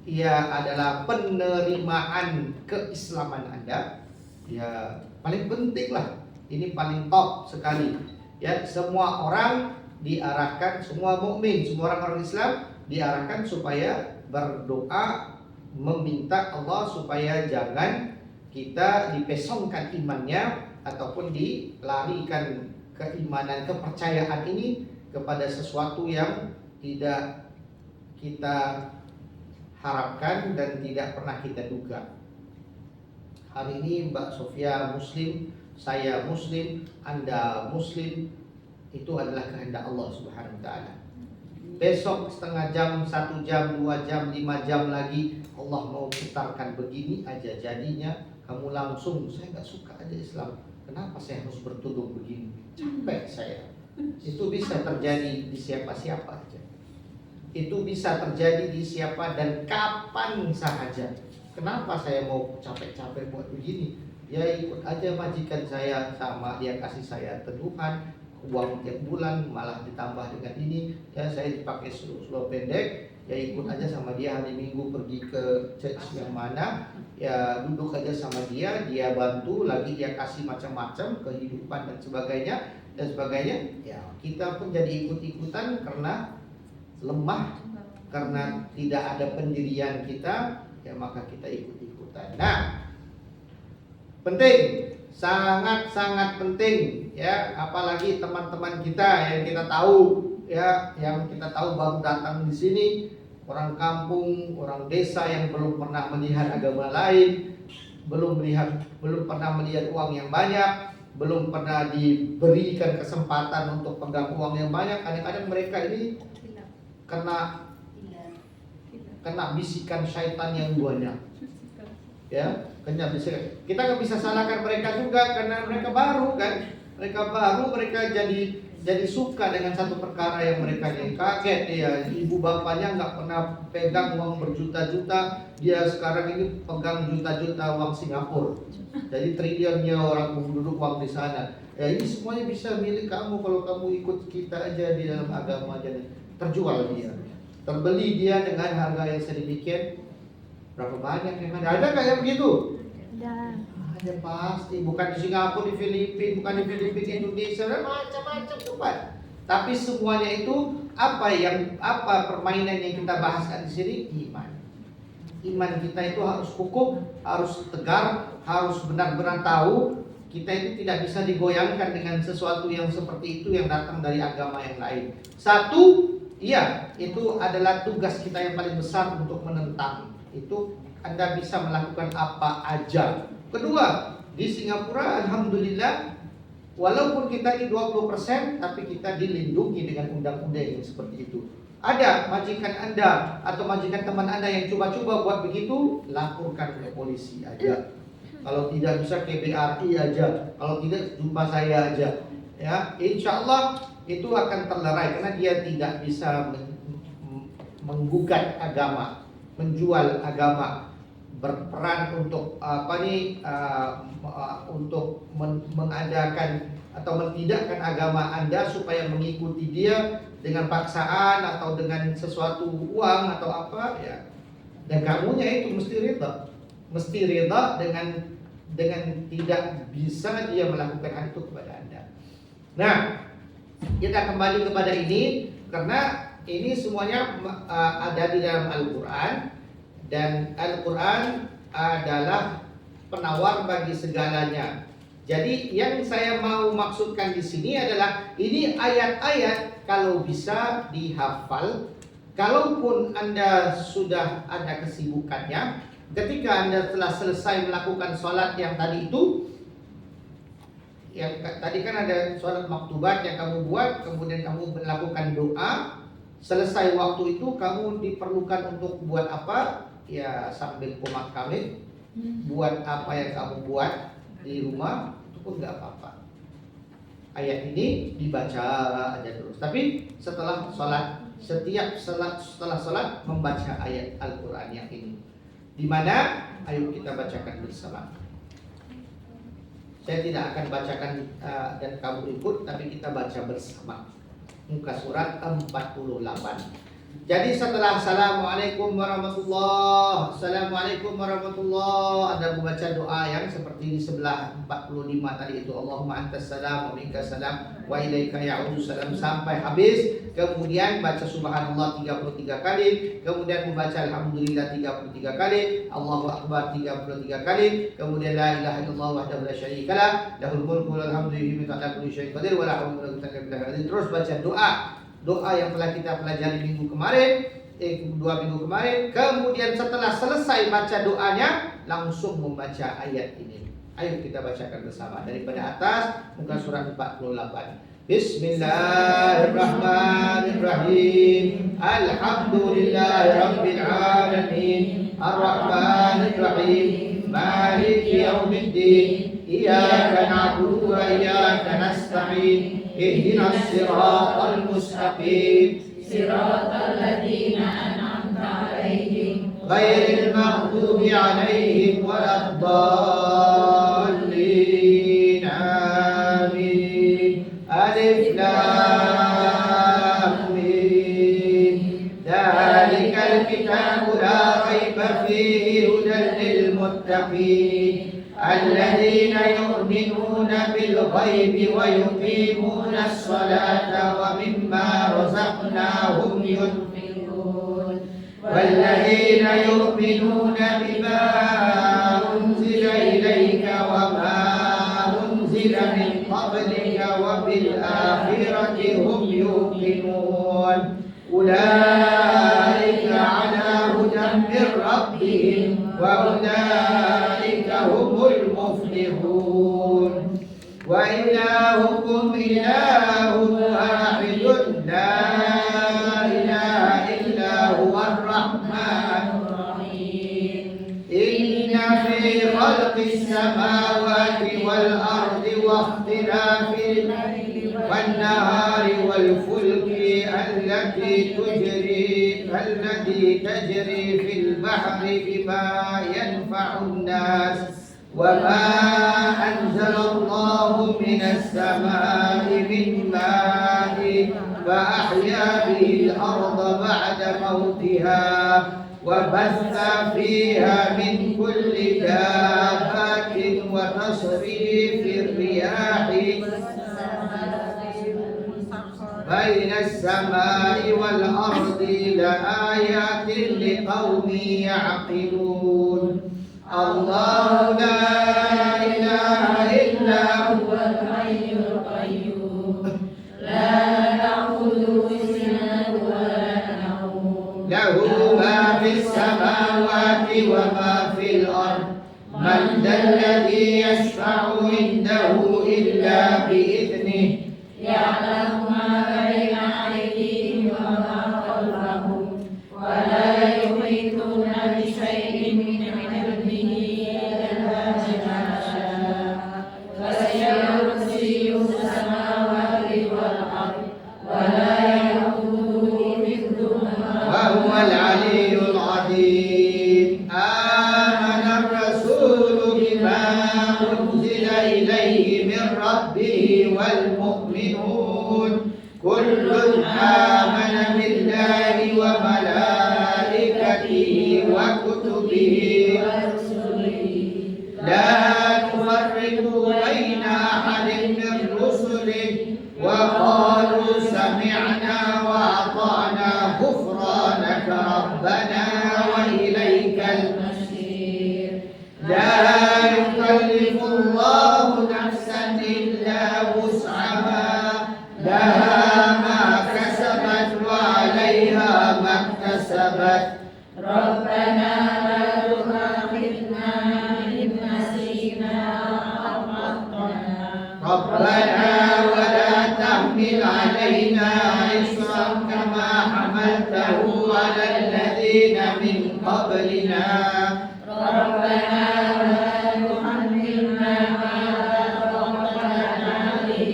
[SPEAKER 1] Ia adalah penerimaan keislaman Anda. Ya paling penting lah, ini paling top sekali ya. Semua orang diarahkan, semua mukmin, semua orang Islam diarahkan supaya berdoa meminta Allah supaya jangan kita dipesongkan imannya ataupun dilarikan keimanan, kepercayaan ini kepada sesuatu yang tidak kita harapkan dan tidak pernah kita duga. Hari ini Mbak Sofia Muslim, saya Muslim, Anda Muslim, itu adalah kehendak Allah Subhanahu Wa Taala. Besok setengah jam, 1 jam, 2 jam, 5 jam lagi Allah mau putarkan begini aja jadinya, kamu langsung saya nggak suka aja Islam. Kenapa saya harus bertudung begini? Capek saya. Itu bisa terjadi di siapa-siapa aja. Itu bisa terjadi di siapa dan kapan saja. Kenapa saya mau capek-capek buat begini? Ya ikut aja majikan saya, sama dia kasih saya teduhan, uang tiap bulan malah ditambah dengan ini. Ya saya dipakai slow pendek, ya ikut aja sama dia hari Minggu pergi ke church yang mana, ya duduk aja sama dia, dia bantu lagi, dia kasih macam-macam kehidupan dan sebagainya. Ya kita pun jadi ikut-ikutan karena lemah, karena tidak ada pendirian kita, ya maka kita ikut-ikutan. Nah, penting, sangat-sangat penting ya, apalagi teman-teman kita yang kita tahu ya, yang kita tahu baru datang di sini, orang kampung, orang desa yang belum pernah melihat agama lain, belum pernah melihat uang yang banyak, belum pernah diberikan kesempatan untuk pegang uang yang banyak. Kadang-kadang mereka ini kena bisikan syaitan yang banyak. Ya, kena bisikan. Kita nggak bisa salahkan mereka juga karena mereka baru kan. Mereka jadi suka dengan satu perkara yang mereka ini kaget ya. Ibu bapaknya nggak pernah pegang uang berjuta-juta, dia sekarang ini pegang juta-juta uang Singapura. Jadi triliunnya orang penduduk uang di sana. Ya ini semuanya bisa milik kamu kalau kamu ikut kita aja di dalam agama aja. Terjual dia, terbeli dia dengan harga yang sedemikian. Berapa banyak yang ada nggak yang begitu? Ada pasti, bukan di Singapura, di Filipina, bukan di Filipina, Indonesia, macam-macam tempat. Tapi semuanya itu apa permainan yang kita bahaskan di sini? Iman. Iman kita itu harus kukuh, harus tegar, harus benar-benar tahu kita itu tidak bisa digoyangkan dengan sesuatu yang seperti itu yang datang dari agama yang lain. Satu, iya, itu adalah tugas kita yang paling besar untuk menentang. Itu Anda bisa melakukan apa aja. Kedua, di Singapura alhamdulillah walaupun kita di 20%, tapi kita dilindungi dengan undang-undang yang seperti itu. Ada majikan Anda atau majikan teman Anda yang coba-coba buat begitu, laporkan ke polisi aja. Kalau tidak bisa ke BRI aja, kalau tidak jumpa saya aja. Ya, insya Allah itu akan terlerai karena dia tidak bisa menggugat agama, menjual agama, berperan untuk untuk mengadakan atau mentidakkan agama Anda supaya mengikuti dia dengan paksaan atau dengan sesuatu uang atau apa ya. Dan kamunya itu mesti ridha dengan tidak bisa dia melakukan hal itu kepada Anda. Nah, kita kembali kepada ini karena ini semuanya ada di dalam Al-Quran, dan Al-Quran adalah penawar bagi segalanya. Jadi yang saya mau maksudkan di sini adalah ini ayat-ayat kalau bisa dihafal. Kalaupun Anda sudah ada kesibukannya, ketika Anda telah selesai melakukan sholat yang tadi itu, yang tadi kan ada sholat maktubat yang kamu buat, kemudian kamu melakukan doa. Selesai waktu itu kamu diperlukan untuk buat apa? Ya sambil komat kamit, buat apa yang kamu buat di rumah itu pun nggak apa-apa. Ayat ini dibaca aja terus. Tapi setelah sholat, setelah sholat membaca ayat Al-Quran yang ini. Di mana? Ayo kita bacakan bersama. Saya tidak akan bacakan dan kamu ikut, tapi kita baca bersama. Muka surat 48. Jadi setelah Assalamualaikum warahmatullah, Assalamualaikum warahmatullah, ada membaca doa yang seperti di sebelah 45 tadi itu, Allahumma antas salam wa minkas salam wa ilaika ya'udu salam sampai habis. Kemudian baca subhanallah 33 kali, kemudian membaca alhamdulillah 33 kali, Allahu akbar 33 kali, kemudian la ilaha illallah wahdahu la syarikalah, lahul mulku wal hamdu yuhyi wa yumiitu kulli syai'in qadir wa la haula wa la quwwata illa billah. Terus baca doa yang telah kita pelajari minggu kemarin, 2 minggu kemarin. Kemudian setelah selesai baca doanya, langsung membaca ayat ini. Ayo kita bacakan bersama daripada atas muka surat 48. Bismillahirrahmanirrahim. Alhamdulillahirabbil alamin. Arrahmanirrahim. Maliki yaumiddin. Iyyaka na'budu wa iyyaka nasta'in. Ihdinas siratal mustaqim. Siratal ladzina an'amta 'alaihim ghairil maghdubi 'alaihim waladdallin. Amin. Alif Lam Mim. Dzalikal kitabu la raiba fihi hudan lil muttaqin. الذين يؤمنون بالغيب ويقيمون الصلاة ومما رزقناهم ينفقون والذين يؤمنون بما أنزل إليك وما أنزل من قبلك وبالآخرة هم يوقنون أولئك على هدى من ربهم وأولئك هم المفلحون. وإلهكم إله واحد لا إله إلا هو الرحمن الرحيم. إن في خلق السماوات والأرض واختلاف الليل والنهار والفلك التي تجري في البحر بما ينفع الناس وما أنزل الله من السماء من ماء فأحيا به الأرض بعد موتها وبث فيها من كل دابة وتصريف الرياح بين السماء والأرض لآيات لقوم يعقلون. الله لا إله إلا هو الحي القيوم لا تأخذه سنة ولا نوم له ما في السماوات وما في الأرض من ذا الذي يشفع عنده إلا بإذنه يعلم ما بين أيديهم وما خلفهم ولا يحيطون بشيء من علمه إلا بما شاء وسع كرسيه السماوات والأرض كسبت
[SPEAKER 3] ربنا لا تؤاخذنا إن نسينا أو أخطأنا
[SPEAKER 1] ربنا ولا تحمل علينا إصرا كما حملته على الذين من قبلنا
[SPEAKER 3] ربنا ولا تحملنا ما لا طاقة لنا به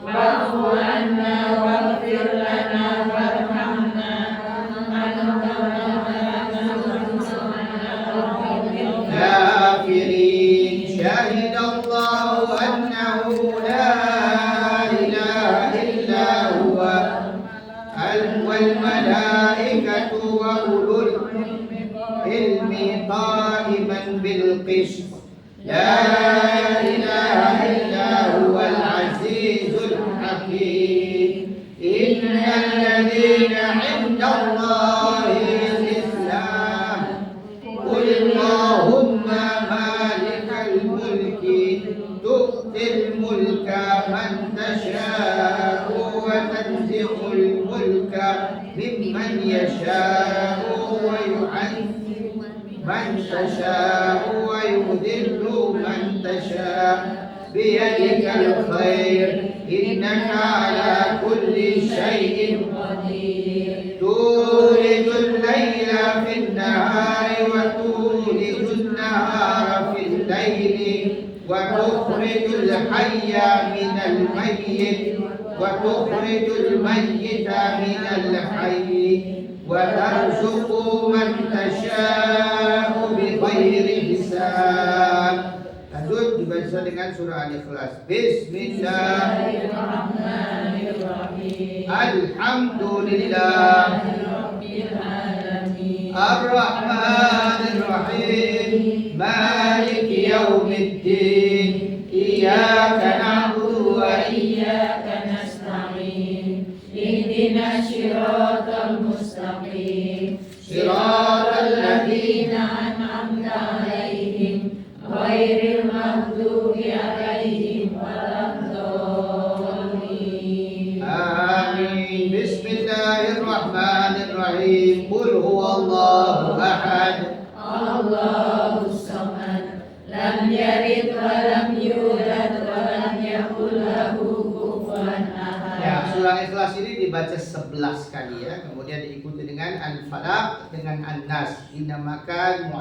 [SPEAKER 3] واعف عنا واغفر لنا وارحمنا أنت مولانا
[SPEAKER 1] كافرين شهد الله أنه لا إله إلا هو والملائكة وأولو العلم قائما بالقسط لا إله إلا هو العزيز الحكيم إن الذين عند الله الإسلام قل اللهم مالك الملك تؤتي الملك من تشاء وتنزع الملك ممن يشاء ويعز من تشاء ويذل من تشاء بيدك الخير إنك على كل شيء قدير تولج الليل في النهار وتولج النهار في الليل وتخرج الحي من الميت وتخرج الميت من الحي وترزق من تشاء بغير حساب. Lanjut dibaca dengan surah Al-Ikhlas. Bismillahirrahmanirrahim. Alhamdulillah Ar-Rahmanir-Rahim Maliki Yaumiddin Iyyaka na'budu wa iyyaka nasta'in Ihdinas siratal mustaqim Siratal ladzina an'amta 'alaihim ghairil maghdubi 'alaihim waladdallin. Amin. Bismillahirrahmanirrahim. Qul huwallahu ahad. Allahus samad. Lam yalid wa lam yulad wa lam yakul lahu kufuwan ahad. Ya, surah Ikhlas ini dibaca 11 kali ya. Kemudian diikuti dengan Al-Falaq dengan An-Nas. Dinamakan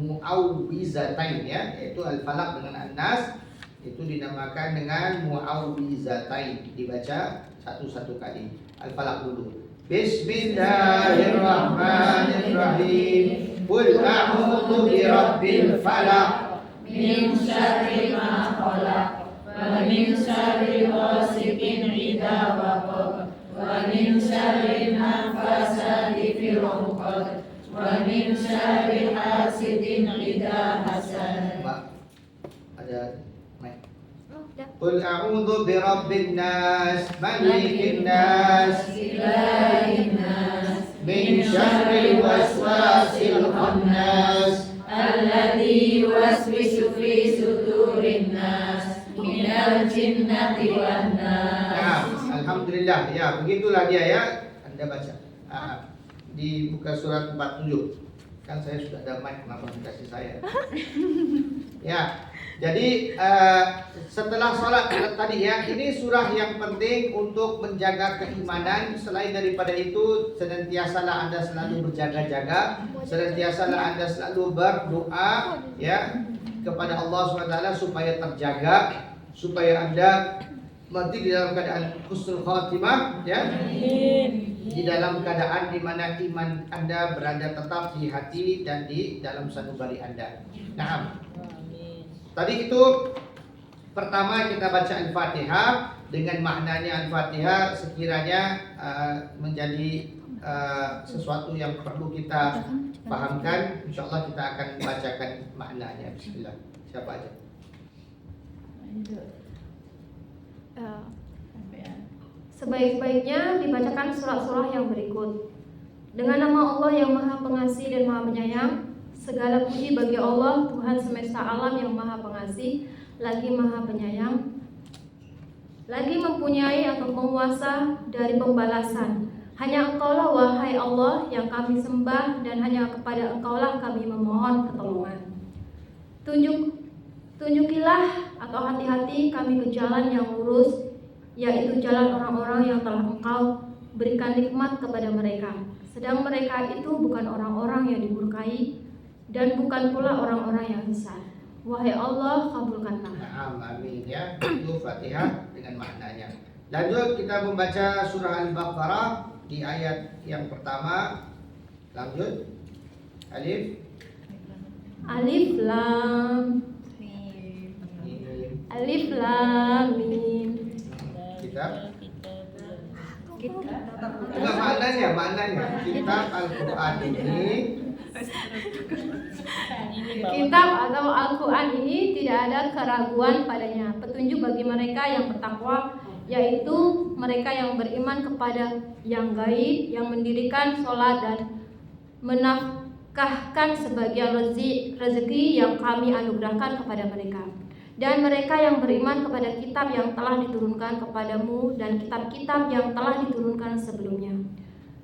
[SPEAKER 1] mu'awwizatain ya, yaitu Al-Falaq dengan An-Nas itu dinamakan dengan mu'awwizatain. Dibaca satu-satu kali. Al-Falaq dulu. Bismillahirrahmanirrahim. Qul a'udzu birabbil falaq min syarri ma khalaq wa min syarri ghasiqin idza waqab wa min syarri nafasati fil 'uqad wa min syarri hasidin idza hasad. Ada mic. Qul a'udzu birabbin nas malikin nas ilahin nas min syarril waswasil khannas alladzi yuwaswisu fi sudurin nas minal jinnati wan nas. Nah, alhamdulillah ya, begitulah dia ya. Anda baca. Di buka surat 47. Kan saya sudah ada mic, kenapa dikasih saya? Ya. Jadi setelah salat tadi ya, ini surah yang penting untuk menjaga keimanan. Selain daripada itu, senantiasalah Anda selalu berjaga-jaga, senantiasalah Anda selalu berdoa ya kepada Allah SWT supaya terjaga, supaya Anda nanti di dalam keadaan husnul khatimah ya. Di dalam keadaan di mana iman Anda berada tetap di hati dan di dalam sanubari Anda. Nah, tadi itu pertama kita baca Al-Fatihah dengan maknanya. Al-Fatihah sekiranya menjadi sesuatu yang perlu kita pahamkan. InsyaAllah kita akan membacakan maknanya. Bismillah. Siapa aja?
[SPEAKER 2] Sebaik-baiknya dibacakan surah-surah yang berikut. Dengan nama Allah yang Maha Pengasih dan Maha Penyayang. Segala puji bagi Allah, Tuhan semesta alam yang Maha Pengasih, lagi Maha Penyayang, lagi mempunyai atau penguasa dari pembalasan. Hanya Engkaulah wahai Allah yang kami sembah, dan hanya kepada Engkaulah kami memohon pertolongan. Tunjukilah atau hati-hati kami ke jalan yang lurus, yaitu jalan orang-orang yang telah Engkau berikan nikmat kepada mereka. Sedang mereka itu bukan orang-orang yang dimurkai dan bukan pula orang-orang yang besar. Wahai Allah, kabulkanlah.
[SPEAKER 1] Amin ya. Itu Fatihah dengan maknanya. Lanjut kita membaca surah Al-Baqarah di ayat yang pertama. Lanjut. Alif
[SPEAKER 2] Lam
[SPEAKER 1] Mim.
[SPEAKER 2] Alif Lam Mim.
[SPEAKER 1] Kitab.
[SPEAKER 2] Kita
[SPEAKER 1] Enggak maknanya. Kitab Al-Qur'an ini
[SPEAKER 2] Kitab atau Al-Quran ini tidak ada keraguan padanya, petunjuk bagi mereka yang bertakwa, yaitu mereka yang beriman kepada yang gaib, yang mendirikan sholat dan menafkahkan sebagian rezeki yang kami anugerahkan kepada mereka. Dan mereka yang beriman kepada kitab yang telah diturunkan kepadamu dan kitab-kitab yang telah diturunkan sebelumnya,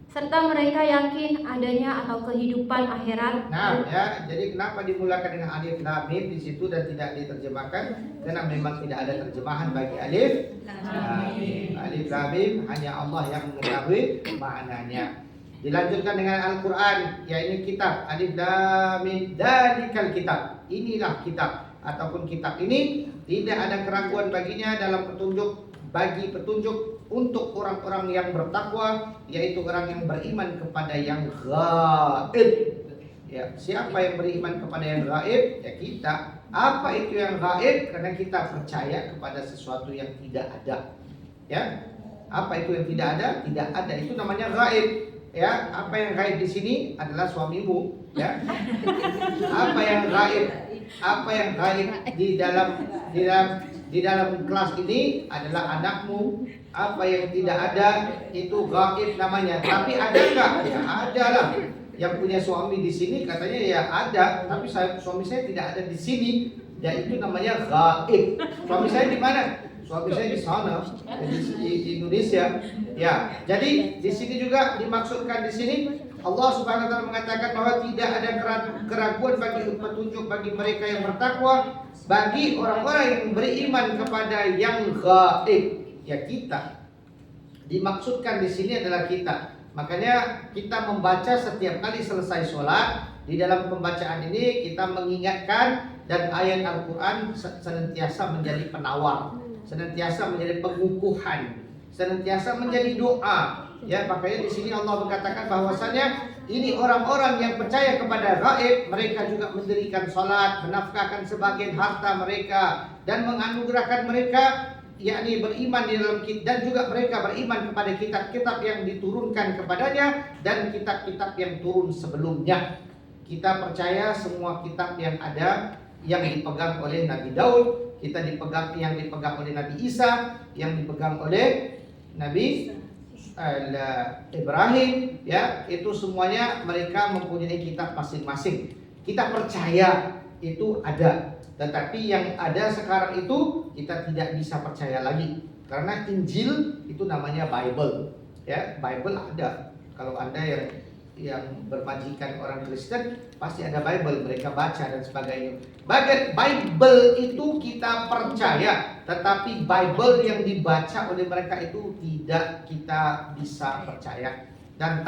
[SPEAKER 2] serta mereka yakin adanya atau kehidupan akhirat.
[SPEAKER 1] Nah, ya, jadi kenapa dimulakan dengan alif lam mim di situ dan tidak diterjemahkan? Karena memang tidak ada terjemahan bagi alif lam mim. Alif lam mim hanya Allah yang mengetahui maknanya. Dilanjutkan dengan Al-Qur'an, ya ini kitab. Alif lam mim dzalikal kitab. Inilah kitab ataupun kitab ini tidak ada keraguan baginya dalam petunjuk untuk orang-orang yang bertakwa, yaitu orang yang beriman kepada yang gaib. Ya, siapa yang beriman kepada yang gaib? Ya kita. Apa itu yang gaib? Karena kita percaya kepada sesuatu yang tidak ada. Ya. Apa itu yang tidak ada? Tidak ada. Itu namanya gaib. Ya, apa yang gaib di sini adalah suamimu, ya. Apa yang gaib? Apa yang gaib di dalam kelas ini adalah anakmu. Apa yang tidak ada itu gaib namanya. Tapi ada nggak? Ya ada lah. Yang punya suami di sini katanya ya ada, tapi suami saya tidak ada di sini. Ya itu namanya gaib. Suami saya di mana? Suami saya di sana, di Indonesia. Ya, jadi di sini juga dimaksudkan di sini Allah Subhanahu wa taala mengatakan bahwa tidak ada keraguan bagi petunjuk bagi mereka yang bertakwa, bagi orang-orang yang beriman kepada yang gaib. Ya kita. Dimaksudkan di sini adalah kita. Makanya kita membaca setiap kali selesai sholat. Di dalam pembacaan ini kita mengingatkan dan ayat Al-Quran senantiasa menjadi penawar, senantiasa menjadi pengukuhan, senantiasa menjadi doa. Ya, makanya di sini Allah mengatakan bahwasanya ini orang-orang yang percaya kepada gaib, mereka juga mendirikan sholat, menafkahkan sebagian harta mereka dan menganugerahkan mereka, yakni beriman di dalam dan juga mereka beriman kepada kitab-kitab yang diturunkan kepadanya dan kitab-kitab yang turun sebelumnya. Kita percaya semua kitab yang ada yang dipegang oleh Nabi Daud, yang dipegang oleh Nabi Isa, yang dipegang oleh Nabi Ibrahim, ya, itu semuanya mereka mempunyai kitab masing-masing. Kita percaya itu ada, tetapi yang ada sekarang itu kita tidak bisa percaya lagi karena Injil itu namanya Bible, ya, Bible ada. Kalau Anda yang bermajikan orang Kristen pasti ada Bible, mereka baca dan sebagainya. Bible itu kita percaya, tetapi Bible yang dibaca oleh mereka itu tidak kita bisa percaya dan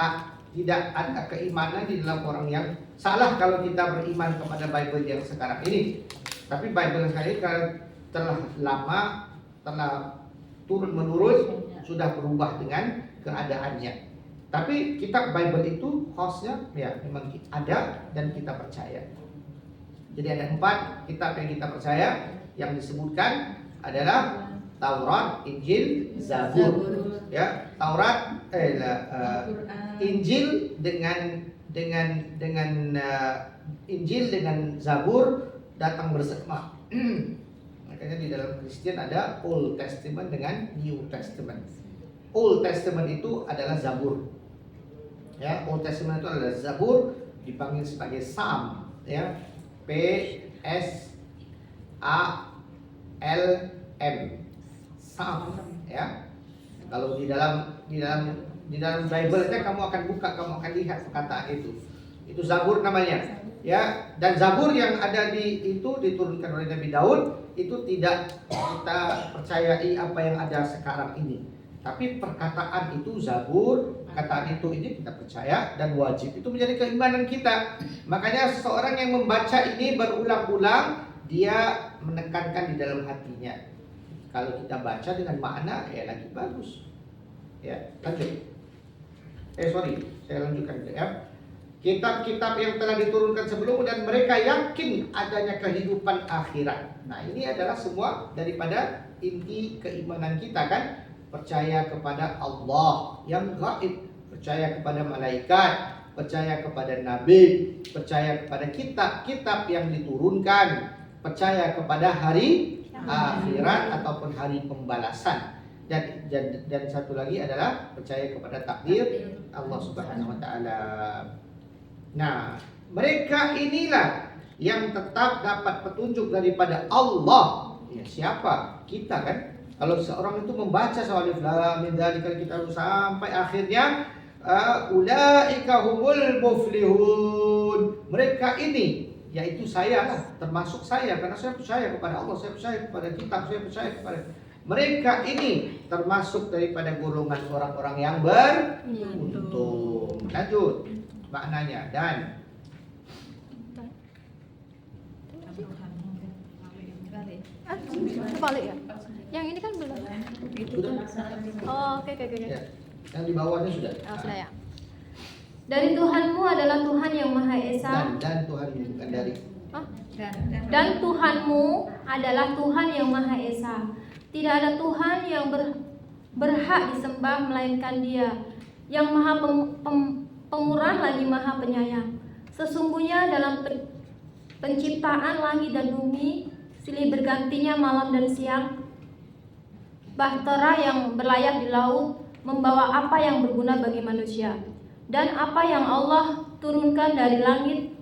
[SPEAKER 1] tidak ada keimanan di dalam orang yang salah kalau kita beriman kepada Bible yang sekarang ini. Tapi Bible yang sekarang ini telah lama, telah turun menurun, sudah berubah dengan keadaannya. Tapi kitab Bible itu hostnya ya memang ada dan kita percaya. Jadi ada 4 kitab yang kita percaya yang disebutkan adalah Taurat, Injil, Zabur. Ya, Taurat, Injil dengan Injil dengan Zabur datang bersama. Makanya di dalam Kristen ada Old Testament dengan New Testament. Old Testament itu adalah Zabur. Ya, Old Testament itu adalah Zabur, dipanggil sebagai Psalm, ya. P S A L M. Psalm, ya. Kalau di dalam di dalam Bible-nya kamu akan buka, kamu akan lihat perkataan itu. Itu Zabur namanya. Ya, dan Zabur yang ada di itu diturunkan oleh Nabi Daud itu tidak kita percayai apa yang ada sekarang ini. Tapi perkataan itu Zabur, perkataan itu ini kita percaya dan wajib itu menjadi keimanan kita. Makanya seseorang yang membaca ini berulang-ulang, dia menekankan di dalam hatinya. Kalau kita baca dengan makna, ya lagi bagus. Ya, lanjut. Saya lanjutkan ya. Kitab-kitab yang telah diturunkan sebelum dan mereka yakin adanya kehidupan akhirat. Nah, ini adalah semua daripada inti keimanan kita kan. Percaya kepada Allah yang gaib, percaya kepada malaikat, percaya kepada nabi, percaya kepada kitab-kitab yang diturunkan, percaya kepada hari akhirat ataupun hari pembalasan. Dan satu lagi adalah percaya kepada takdir Allah Subhanahu wa taala. Nah, mereka inilah yang tetap dapat petunjuk daripada Allah. Ya, siapa? Kita kan. Kalau seorang itu membaca Alif Lam Mim Dzalikal Kitab sampai akhirnya ulaika humul muflihun. Mereka ini yaitu saya lah, termasuk saya karena saya percaya kepada Allah, saya percaya kepada kitab, saya percaya kepada mereka ini termasuk daripada golongan orang-orang yang beruntung. Lanjut maknanya dan
[SPEAKER 2] balik ya. Yang ini kan belum.
[SPEAKER 1] sudah.
[SPEAKER 2] Oh, oke.
[SPEAKER 1] Ya. Yang di bawahnya sudah.
[SPEAKER 2] Oh, sudah ya. Dari Tuhanmu adalah Tuhan yang Maha Esa.
[SPEAKER 1] Dan Tuhan bukan dari.
[SPEAKER 2] Hah? Dan Tuhanmu adalah Tuhan yang Maha Esa. Tidak ada Tuhan yang berhak disembah melainkan Dia, yang Maha Pemurah lagi Maha Penyayang. Sesungguhnya dalam penciptaan langit dan bumi, silih bergantinya malam dan siang, bahtera yang berlayar di laut membawa apa yang berguna bagi manusia, dan apa yang Allah turunkan dari langit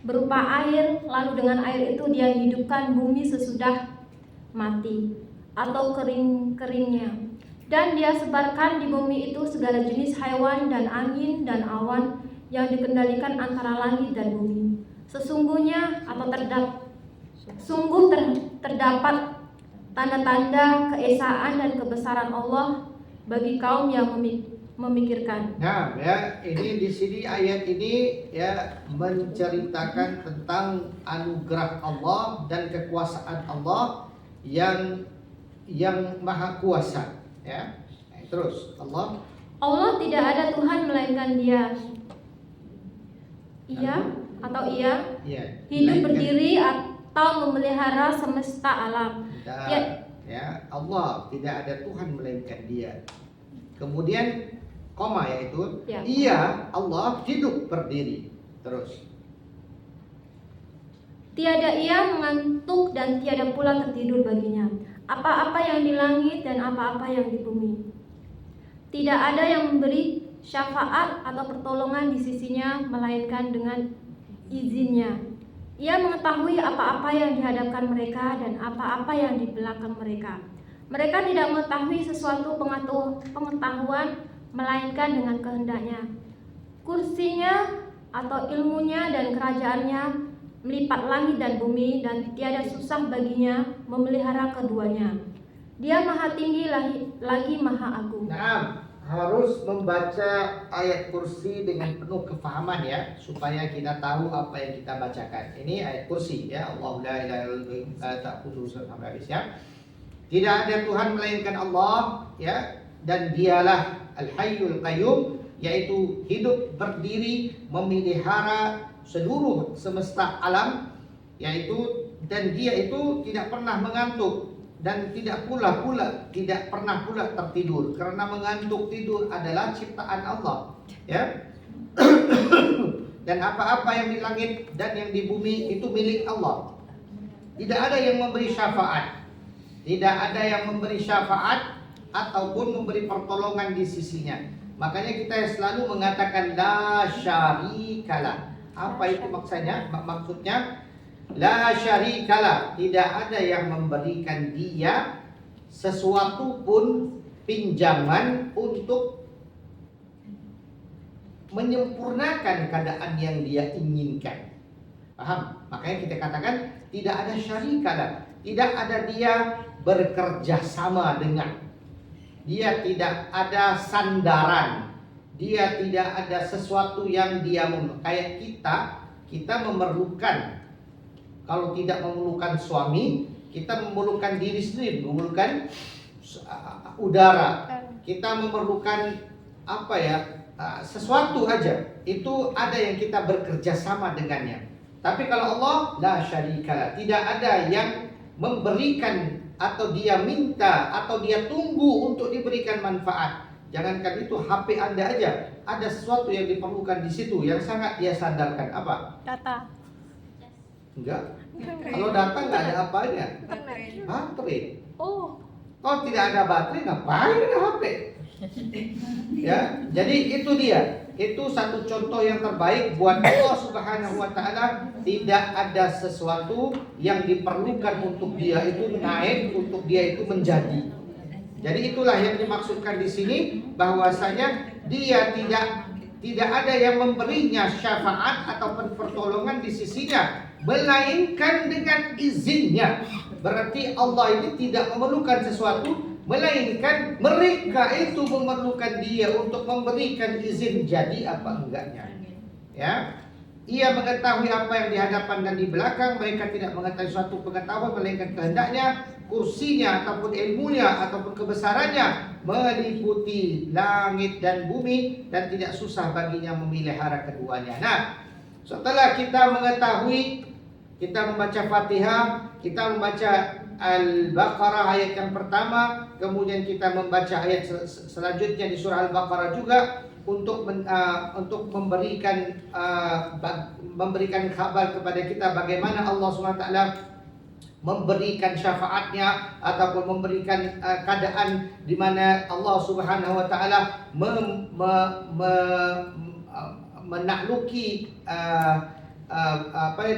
[SPEAKER 2] berupa air, lalu dengan air itu Dia hidupkan bumi sesudah mati atau kering-keringnya. Dan Dia sebarkan di bumi itu segala jenis hewan dan angin dan awan yang dikendalikan antara langit dan bumi. Sesungguhnya atau terdapat tanda-tanda keesaan dan kebesaran Allah bagi kaum yang memikirkan.
[SPEAKER 1] Nah, ya, ini di sini ayat ini ya menceritakan tentang anugerah Allah dan kekuasaan Allah yang maha kuasa. Ya, terus Allah
[SPEAKER 2] tidak ada Tuhan melainkan Dia. Ia hidup berdiri atau memelihara semesta alam.
[SPEAKER 1] Ya, Allah tidak ada Tuhan melainkan Dia. Kemudian koma yaitu
[SPEAKER 2] ya.
[SPEAKER 1] Ia Allah hidup berdiri. Terus
[SPEAKER 2] tiada Ia mengantuk dan tiada pula tertidur baginya. Apa-apa yang di langit dan apa-apa yang di bumi. Tidak ada yang memberi syafaat atau pertolongan di sisinya melainkan dengan izinnya. Ia mengetahui apa-apa yang dihadapkan mereka dan apa-apa yang di belakang mereka. Mereka tidak mengetahui sesuatu pengetahuan melainkan dengan kehendaknya. Kursinya atau ilmunya dan kerajaannya melipat langit dan bumi, dan tiada susah baginya memelihara keduanya. Dia maha tinggi lagi maha agung.
[SPEAKER 1] Nah, harus membaca ayat kursi dengan penuh kefahaman ya, supaya kita tahu apa yang kita bacakan. Ini ayat kursi ya, Allahu la ilaha illallah ta'khudhuhu sinatun wa la nawm. Tidak ada Tuhan melainkan Allah ya, dan Dialah Al-Hayyul Qayyum, yaitu hidup berdiri memelihara seluruh semesta alam, yaitu dan Dia itu tidak pernah mengantuk dan tidak pernah pula tertidur, karena mengantuk tidur adalah ciptaan Allah ya. Dan apa-apa yang di langit dan yang di bumi itu milik Allah. Tidak ada yang memberi syafaat, ataupun memberi pertolongan di sisinya. Makanya kita selalu mengatakan la syarikalah. Apa itu maksudnya? La syarikalah, tidak ada yang memberikan Dia sesuatu pun pinjaman untuk menyempurnakan keadaan yang dia inginkan. Paham? Makanya kita katakan tidak ada syarikalah, tidak ada dia bekerja sama dengan, dia tidak ada sandaran, dia tidak ada sesuatu yang dia kayak kita memerlukan. Kalau tidak memerlukan suami, kita memerlukan diri sendiri, memerlukan udara, kita memerlukan apa ya, sesuatu aja. Itu ada yang kita bekerja sama dengannya. Tapi kalau Allah la syarikalah, tidak ada yang memberikan atau dia minta atau dia tunggu untuk diberikan manfaat. Jangankan itu, HP Anda aja ada sesuatu yang diperlukan di situ yang sangat dia sandarkan. Apa?
[SPEAKER 2] Data.
[SPEAKER 1] Enggak. Kalau data nggak ada apanya. Baterai.
[SPEAKER 2] Oh.
[SPEAKER 1] Kalau tidak ada baterai, ngapain ada HP? Ya, jadi itu dia. Itu satu contoh yang terbaik buat Allah Subhanahu wa taala. Tidak ada sesuatu yang diperlukan untuk dia itu naik, untuk dia itu menjadi. Jadi itulah yang dimaksudkan di sini, bahwasanya dia tidak ada yang memberinya syafaat ataupun pertolongan di sisinya, melainkan dengan izinnya. Berarti Allah ini tidak memerlukan sesuatu, melainkan mereka itu memerlukan dia untuk memberikan izin jadi apa enggaknya. Ya, ia mengetahui apa yang di hadapan dan di belakang. Mereka tidak mengetahui suatu pengetahuan melainkan kehendaknya. Kursinya ataupun ilmunya ataupun kebesarannya meliputi langit dan bumi, dan tidak susah baginya memelihara keduanya. Nah, setelah kita mengetahui, kita membaca Fatihah, kita membaca Al-Baqarah ayat yang pertama, kemudian kita membaca ayat selanjutnya di surah Al-Baqarah juga untuk memberikan kabar kepada kita bagaimana Allah SWT memberikan syafaatnya ataupun memberikan keadaan di mana Allah Subhanahu wa taala menakluki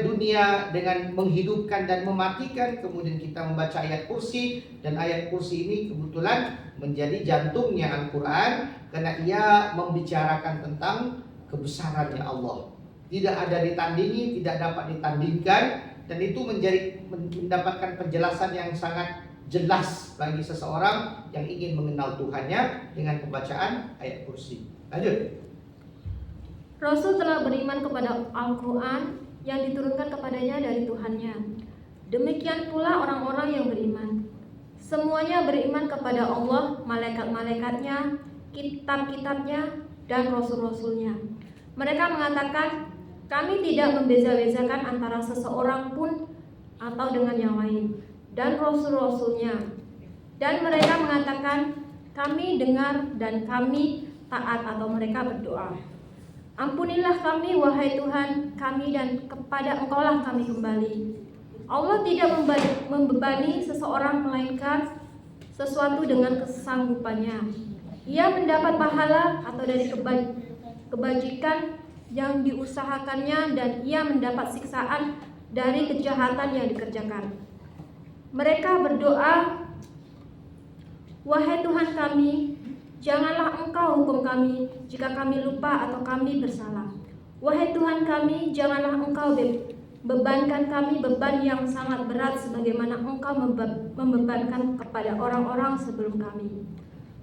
[SPEAKER 1] dunia dengan menghidupkan dan mematikan. Kemudian kita membaca ayat kursi, dan ayat kursi ini kebetulan menjadi jantungnya Al-Quran karena ia membicarakan tentang kebesarannya Allah. Tidak ada ditandingi, tidak dapat ditandingkan, dan itu mendapatkan penjelasan yang sangat jelas bagi seseorang yang ingin mengenal Tuhannya dengan pembacaan ayat kursi. Lanjut.
[SPEAKER 2] Rasul telah beriman kepada Al-Quran yang diturunkan kepadanya dari Tuhannya. Demikian pula orang-orang yang beriman. Semuanya beriman kepada Allah, malaikat-malaikatnya, kitab-kitabnya, dan rasul-rasulnya. Mereka mengatakan, kami tidak membeza-bezakan antara seseorang pun atau dengan yang lain, dan rasul-rasulnya. Dan mereka mengatakan, kami dengar dan kami taat, atau mereka berdoa. Ampunilah kami, wahai Tuhan kami, dan kepada Engkaulah kami kembali. Allah tidak membebani seseorang melainkan sesuatu dengan kesanggupannya. Ia mendapat pahala atau dari kebajikan yang diusahakannya, dan ia mendapat siksaan dari kejahatan yang dikerjakan. Mereka berdoa, wahai Tuhan kami, janganlah Engkau hukum kami jika kami lupa atau kami bersalah. Wahai Tuhan kami, janganlah Engkau bebankan kami beban yang sangat berat sebagaimana Engkau membebankan kepada orang-orang sebelum kami.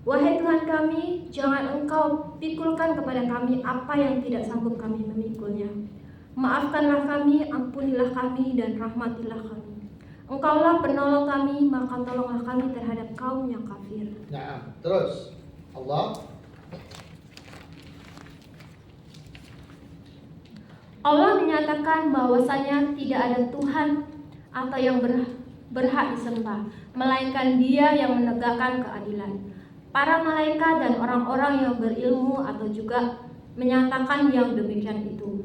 [SPEAKER 2] Wahai Tuhan kami, jangan Engkau pikulkan kepada kami apa yang tidak sanggup kami memikulnya. Maafkanlah kami, ampunilah kami, dan rahmatilah kami. Engkaulah penolong kami, maka tolonglah kami terhadap kaum yang kafir.
[SPEAKER 1] Nah, terus
[SPEAKER 2] Allah menyatakan bahwasanya tidak ada Tuhan atau yang berhak disembah, melainkan Dia yang menegakkan keadilan. Para malaikat dan orang-orang yang berilmu atau juga menyatakan yang demikian itu.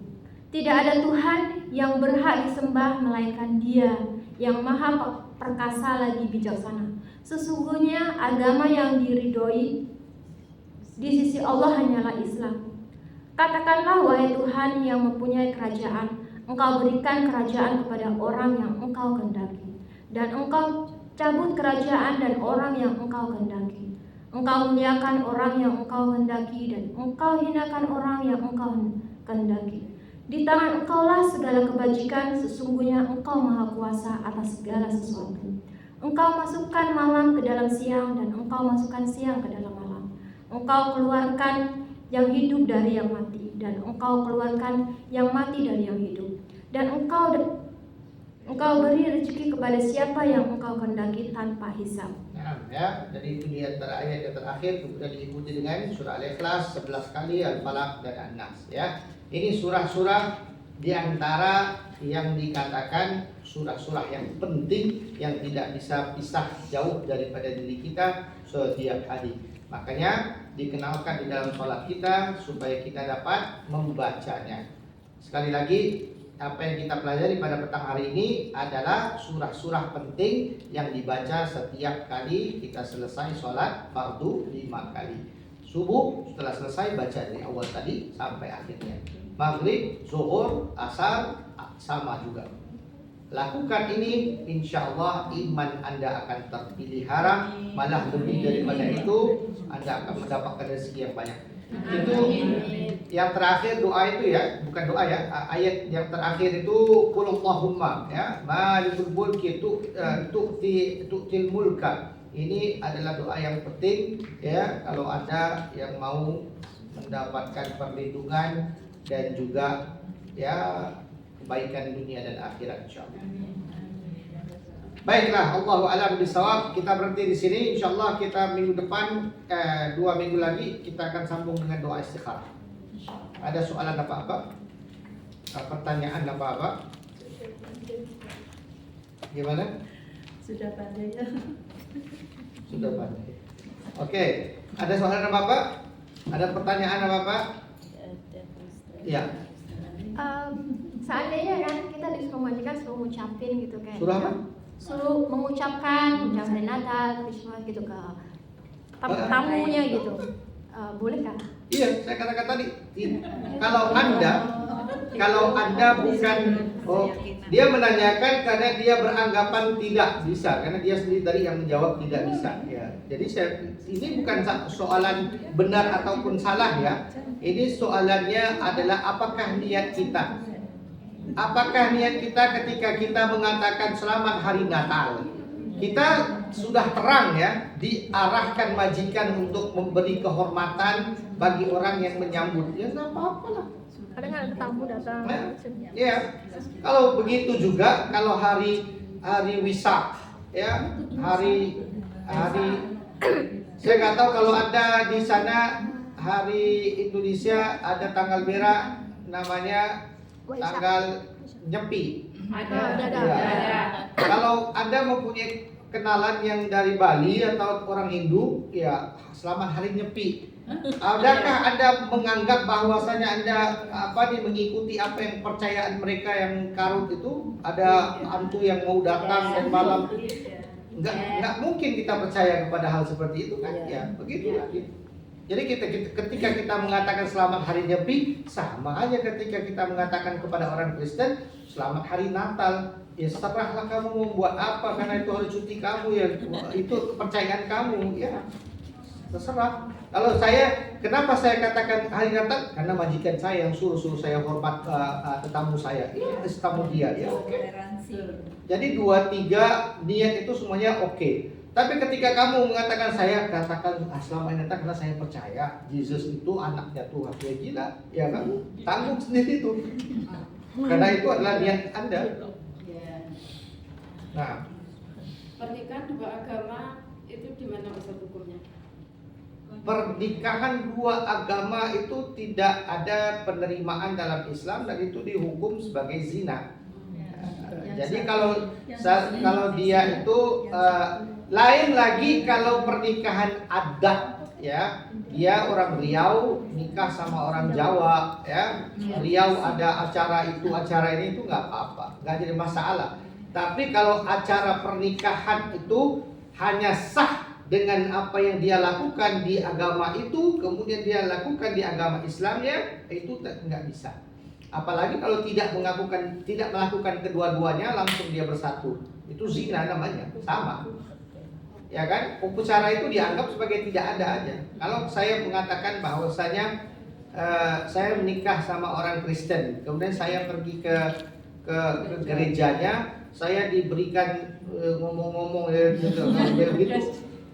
[SPEAKER 2] Tidak ada Tuhan yang berhak disembah melainkan Dia yang maha perkasa lagi bijaksana. Sesungguhnya agama yang diridhoi di sisi Allah hanyalah Islam. Katakanlah, wahai Tuhan yang mempunyai kerajaan, Engkau berikan kerajaan kepada orang yang Engkau kehendaki, dan Engkau cabut kerajaan dan orang yang Engkau kehendaki. Engkau muliakan orang yang engkau hendaki, dan engkau hinakan orang yang engkau kehendaki. Di tangan engkaulah segala kebajikan, sesungguhnya engkau maha kuasa atas segala sesuatu. Engkau masukkan malam ke dalam siang, dan engkau masukkan siang ke dalam malam. Engkau keluarkan yang hidup dari yang mati, dan engkau keluarkan yang mati dari yang hidup. Dan engkau beri rezeki kepada siapa yang engkau kehendaki tanpa hisab.
[SPEAKER 1] Nah, ya, jadi itu di antara ayat yang terakhir, kemudian diikuti dengan surah Al-Ikhlas 11 kali, Al-Falaq dan An-Nas. Ya, ini surah-surah di antara yang dikatakan surah-surah yang penting yang tidak bisa pisah jauh daripada diri kita setiap hari. Makanya dikenalkan di dalam sholat kita supaya kita dapat membacanya. Sekali lagi, apa yang kita pelajari pada petang hari ini adalah surah-surah penting yang dibaca setiap kali kita selesai sholat fardu 5 kali. Subuh setelah selesai baca dari awal tadi sampai akhirnya. Maghrib, zuhur, asar sama juga. Lakukan ini, insya Allah iman Anda akan terpelihara. Malah lebih daripada itu, Anda akan mendapatkan rezeki yang banyak. Itu yang terakhir doa itu ya, bukan doa ya, ayat yang terakhir itu qul Allahumma ya, malikul mulki tu'til mulka. Ini adalah doa yang penting ya, kalau ada yang mau mendapatkan perlindungan dan juga ya kebaikan dunia dan akhirat insyaallah. Baiklah, Allahu a'lam bishawab. Kita berhenti di sini. Insyaallah kita minggu depan 2 minggu lagi kita akan sambung dengan doa istikharah. Ada soalan apa-apa? Pertanyaan apa-apa? Gimana?
[SPEAKER 3] Sudah pandai ya.
[SPEAKER 1] Sudah pandai. Oke, ada soalan apa-apa? Ada pertanyaan apa-apa? Ya.
[SPEAKER 2] Seandainya kan kita disuruh majikan suruh ngucapin gitu kayak
[SPEAKER 1] Surah apa?
[SPEAKER 2] suruh mengucapkan ucapan Natal, Christmas gitu ke tamunya gitu, bolehkah?
[SPEAKER 1] Iya, saya katakan tadi. Kalau anda bukan, dia menanyakan karena dia beranggapan tidak bisa, karena dia sendiri tadi yang menjawab tidak bisa. Ya, jadi ini bukan soalan benar ataupun salah ya. Ini soalannya adalah apakah niat kita? Apakah niat kita ketika kita mengatakan selamat hari Natal? Kita sudah terang ya, diarahkan majikan untuk memberi kehormatan bagi orang yang menyambut. Ya nggak apa-apa lah.
[SPEAKER 2] Kadang ada tamu datang.
[SPEAKER 1] Ya, kalau begitu juga kalau hari Wisak, ya hari saya nggak tahu kalau ada di sana hari Indonesia ada tanggal merah namanya tanggal Nyepi.
[SPEAKER 2] Ada.
[SPEAKER 1] Ya. Kalau Anda mempunyai kenalan yang dari Bali atau orang Hindu, ya selamat hari Nyepi. Adakah Anda menganggap bahwasanya Anda mengikuti apa yang percayaan mereka yang karut itu? Ada hantu yang mau datang dan malam? Enggak mungkin kita percaya kepada hal seperti itu kan? Ya, begitulah. Jadi ketika kita mengatakan selamat hari Nyepi, sama aja ketika kita mengatakan kepada orang Kristen selamat hari Natal. Ya serahlah kamu mau buat apa, karena itu hari cuti kamu ya, itu kepercayaan kamu ya. Terserah. Kalau kenapa saya katakan hari Natal? Karena majikan saya yang suruh saya hormat tetamu saya. Ini tetamu dia ya. Oke. Jadi 2-3 niat itu semuanya oke. Tapi ketika kamu mengatakan saya katakan selamat Natal karena saya percaya Yesus itu anaknya Tuhan, ya gila, ya kan? Tanggung sendiri itu. Karena itu adalah niat Anda. Nah,
[SPEAKER 4] pernikahan dua agama itu di mana usul hukumnya?
[SPEAKER 1] Pernikahan dua agama itu tidak ada penerimaan dalam Islam dan itu dihukum sebagai zina. Jadi kalau dia itu lain lagi kalau pernikahan adat ya, dia orang Riau nikah sama orang Jawa ya, Riau ada acara itu acara ini itu nggak apa-apa, nggak jadi masalah. Tapi kalau acara pernikahan itu hanya sah dengan apa yang dia lakukan di agama itu, kemudian dia lakukan di agama Islamnya, itu nggak bisa. Apalagi kalau tidak melakukan kedua-duanya langsung dia bersatu, itu zina namanya, sama. ya kan? Upacara itu dianggap sebagai tidak ada aja. Kalau saya mengatakan bahwasanya saya menikah sama orang Kristen, kemudian saya pergi ke gerejanya, saya diberikan ngomong-ngomong gitu,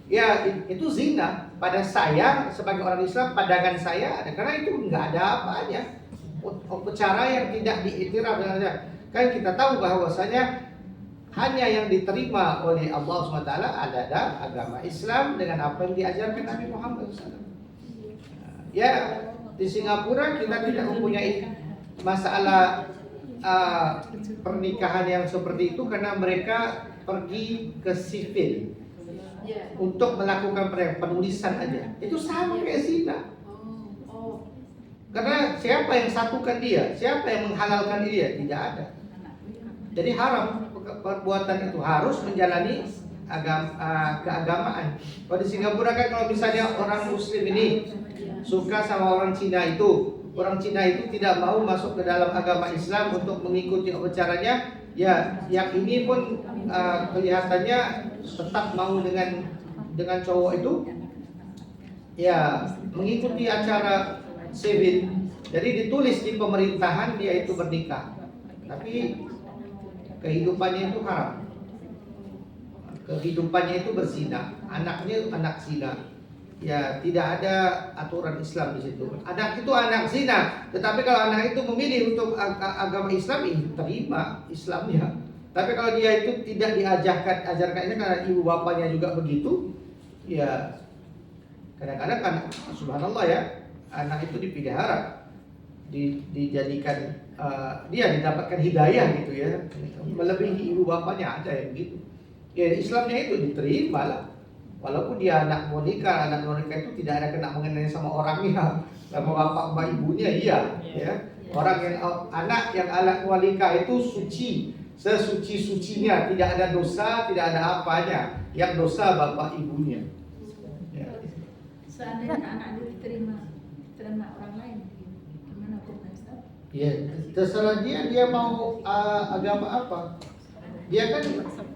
[SPEAKER 1] ya itu zina. Pada saya sebagai orang Islam, pandangan saya ada, karena itu nggak ada apanya. Upacara yang tidak diiktiraf, kan kita tahu bahwasanya hanya yang diterima oleh Allah SWT adalah agama Islam dengan apa yang diajarkan Nabi Muhammad SAW. Ya, di Singapura kita tidak mempunyai masalah pernikahan yang seperti itu karena mereka pergi ke sivil untuk melakukan penulisan aja. Itu sama kayak zina. Karena siapa yang satukan dia? Siapa yang menghalalkan dia? Tidak ada. Jadi haram perbuatan itu, harus menjalani keagamaan. Kalau di Singapura kan kalau misalnya orang Muslim ini suka sama orang Cina itu, orang Cina itu tidak mau masuk ke dalam agama Islam untuk mengikuti upacaranya, ya yang ini pun kelihatannya tetap mau dengan cowok itu, ya mengikuti acara sivil. Jadi ditulis di pemerintahan dia itu bernikah, tapi kehidupannya itu haram. Kehidupannya itu berzina, anaknya anak zina. Ya tidak ada aturan Islam di situ. Anak itu anak zina, tetapi kalau anak itu memilih untuk agama Islam, terima Islamnya. Tapi kalau dia itu tidak ajarkannya karena ibu bapaknya juga begitu, ya kadang-kadang kan subhanallah ya, anak itu dipelihara, dijadikan dia didapatkan hidayah gitu ya, melebihi ibu bapaknya, ada yang gitu. Ya Islamnya itu diterima lah. Walaupun dia anak mau nikah itu tidak ada kena mengenai sama orangnya, sama bapak ibunya, iya, ya. Orang yang anak mau nikah itu suci, sesuci-sucinya, tidak ada dosa, tidak ada apanya. Yang dosa bapak ibunya. Ya.
[SPEAKER 3] Seandainya anak itu diterima orang lain, gimana hukumnya Ustaz?
[SPEAKER 1] Ya, terserah dia mau agama apa. Dia kan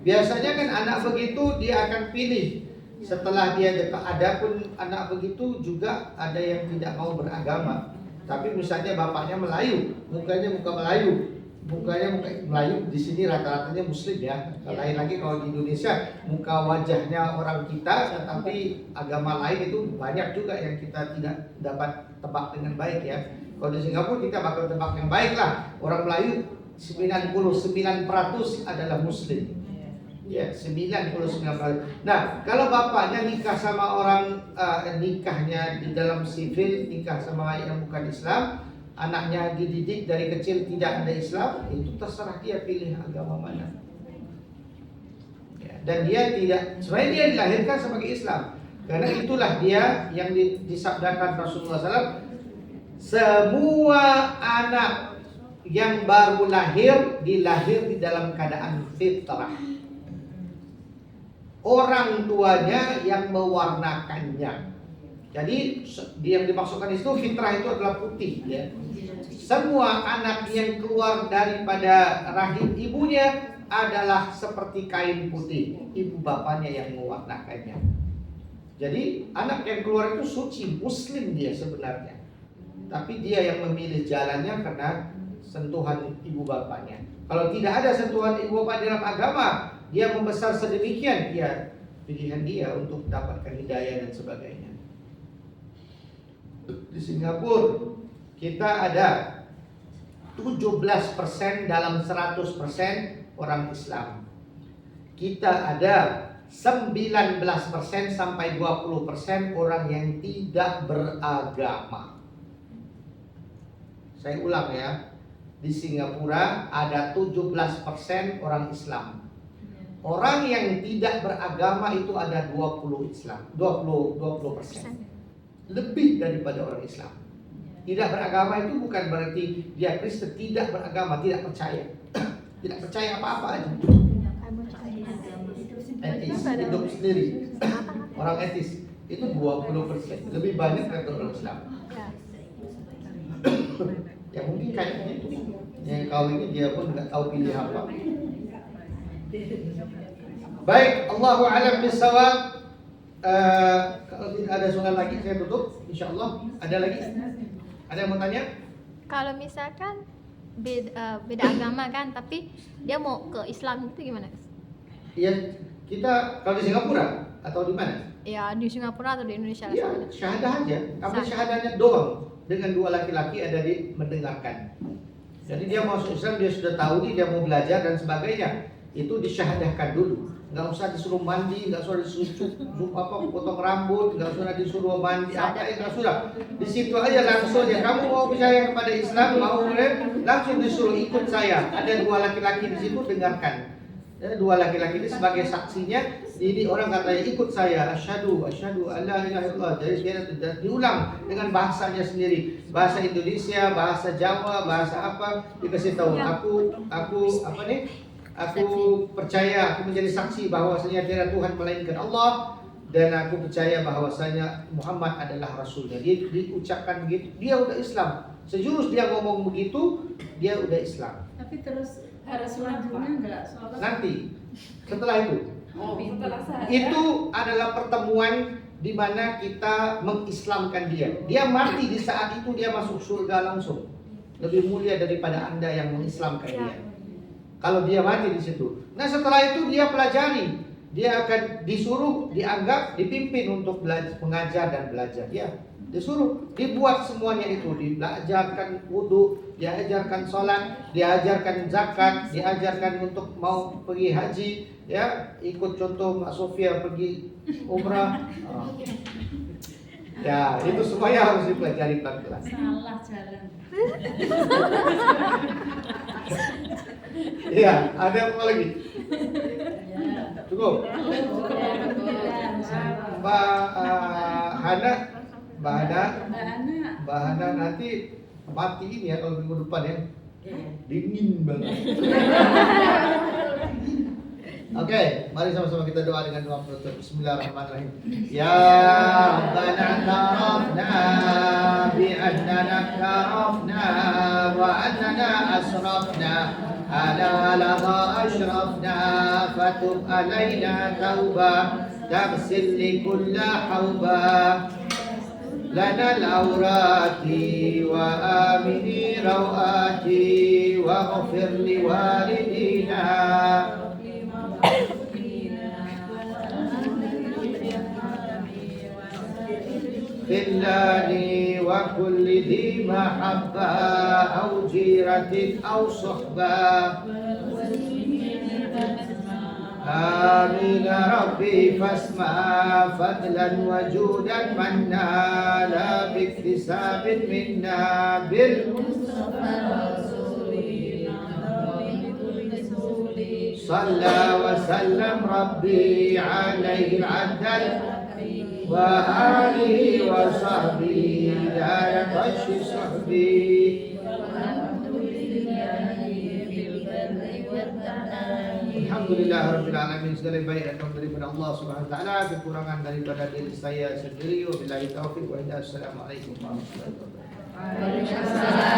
[SPEAKER 1] biasanya kan anak begitu dia akan pilih. Setelah dia dekat, ada pun anak begitu juga ada yang tidak mau beragama. Tapi misalnya bapaknya Melayu, mukanya muka Melayu, mukanya muka Melayu, di sini rata-ratanya Muslim ya. Lain lagi kalau di Indonesia muka wajahnya orang kita, tetapi agama lain itu banyak juga yang kita tidak dapat tebak dengan baik ya. Kalau di Singapura kita bakal tebak yang baik lah. Orang Melayu 99% adalah Muslim. Ya, 99%. Nah, kalau bapaknya nikah sama orang, nikahnya di dalam sivil, nikah sama yang bukan Islam, anaknya dididik dari kecil tidak ada Islam, itu terserah dia pilih agama mana. Ya, dan dia tidak, sebenarnya dia dilahirkan sebagai Islam. Karena itulah dia yang disabdakan Rasulullah SAW, semua anak yang baru lahir dilahir di dalam keadaan fitrah. Orang tuanya yang mewarnakannya. Jadi yang dimaksudkan itu fitrah itu adalah putih ya. Semua anak yang keluar daripada rahim ibunya adalah seperti kain putih, ibu bapaknya yang mewarnakannya. Jadi anak yang keluar itu suci, muslim dia sebenarnya. Tapi dia yang memilih jalannya karena sentuhan ibu bapaknya. Kalau tidak ada sentuhan ibu bapak dalam agama, dia membesar sedemikian, dia pilihan dia untuk mendapatkan hidayah dan sebagainya. Di Singapura kita ada 17% dalam 100% orang Islam. Kita ada 19% sampai 20% orang yang tidak beragama. Saya ulang ya. Di Singapura ada 17% orang Islam. Orang yang tidak beragama itu ada 20%. Lebih daripada orang Islam. Tidak beragama itu bukan berarti dia Kristen, tidak beragama, tidak percaya. Tidak percaya apa-apa aja. Etis, hidup sendiri. Orang etis itu 20%, lebih banyak dari orang Islam. Ya mungkin kayaknya itu. Yang kawin ini dia pun nggak tahu pilih apa. Baik, Allahu a'lam bishawab. Kalau tidak ada soal lagi saya tutup, insyaallah. Ada lagi? Ada yang mau tanya?
[SPEAKER 2] Kalau misalkan beda agama kan, tapi dia mau ke Islam itu gimana?
[SPEAKER 1] Ya, kita kalau di Singapura atau di mana?
[SPEAKER 2] Ya di Singapura atau di Indonesia lah
[SPEAKER 1] Ya,
[SPEAKER 2] sama.
[SPEAKER 1] syahadah aja. Ambil
[SPEAKER 2] Sah.
[SPEAKER 1] syahadahnya doang. Dengan dua laki-laki ada di mendengarkan. Jadi dia masuk Islam, dia sudah tahu nih, dia mau belajar dan sebagainya. Itu disyahadahkan dulu. Nggak usah disuruh mandi, nggak usah disuruh potong rambut, nggak usah disuruh mandi apa, nggak sudah. Di situ aja langsung ya. Kamu mau percaya kepada Islam, mau langsung disuruh ikut saya. Ada dua laki-laki di situ, dengarkan. Ya, dua laki-laki ini sebagai saksinya. Jadi orang katanya ikut saya, asyhadu alla ilaha illallah. Jadi dia diulang dengan bahasanya sendiri, bahasa Indonesia, bahasa Jawa, bahasa apa, dikasih tahu aku apa nih? Aku percaya, aku menjadi saksi bahwasanya tiada Tuhan melainkan Allah, dan aku percaya bahwasanya Muhammad adalah Rasulnya. Dia diucapkan begitu, dia udah Islam. Sejurus dia ngomong begitu, dia udah Islam.
[SPEAKER 3] Tapi terus
[SPEAKER 4] Harus
[SPEAKER 3] selanjutnya enggak sholat.
[SPEAKER 1] Nanti setelah itu.
[SPEAKER 4] Oh, setelah saya.
[SPEAKER 1] Itu adalah pertemuan di mana kita mengislamkan dia. Dia mati di saat itu, dia masuk surga langsung. Lebih mulia daripada Anda yang mengislamkan dia. Kalau dia mati di situ. Nah, setelah itu dia pelajari. Dia akan disuruh, dianggap, dipimpin untuk belajar, mengajar dan belajar. Ya, disuruh, dibuat semuanya itu, diajarkan wudu, diajarkan sholat, diajarkan zakat, diajarkan untuk mau pergi haji, ya, ikut contoh Mak Sofia pergi umrah. Ya, itu semuanya harus dipelajari pelan-pelan.
[SPEAKER 3] Salah jalan.
[SPEAKER 1] Iya, ada apa lagi?
[SPEAKER 3] Ya.
[SPEAKER 1] Cukup. Mbak Hana nanti mati ini ya kalau minggu depan ya. Dingin banget. Oke, mari sama-sama kita doa dengan doa penutup. Bismillahirrahmanirrahim. Ya Rabbana tarafna bi'annana tarafna wa annana asrafna ala lama ashrafna fatub alaina tauba taghsil li kulla hauba lana al-awrati wa amini rawati wa ghafir li walidina خلاني وكل ذي محبة أو جيرة أو صحبة آمين ربي فاسمع فضلا وجودا منا لا باكتساب منا بالمصطفى صلى وسلم ربي عليه العدل وآله وصحبه لا يطش صحبي Alhamdulillah Rabbil Alamin. Segala baik datang daripada Allah Subhanahu Wa Taala, kekurangan daripada diri saya sendiri. Wabillahi taufiq wa hidayah. Assalamualaikum warahmatullahi wabarakatuh.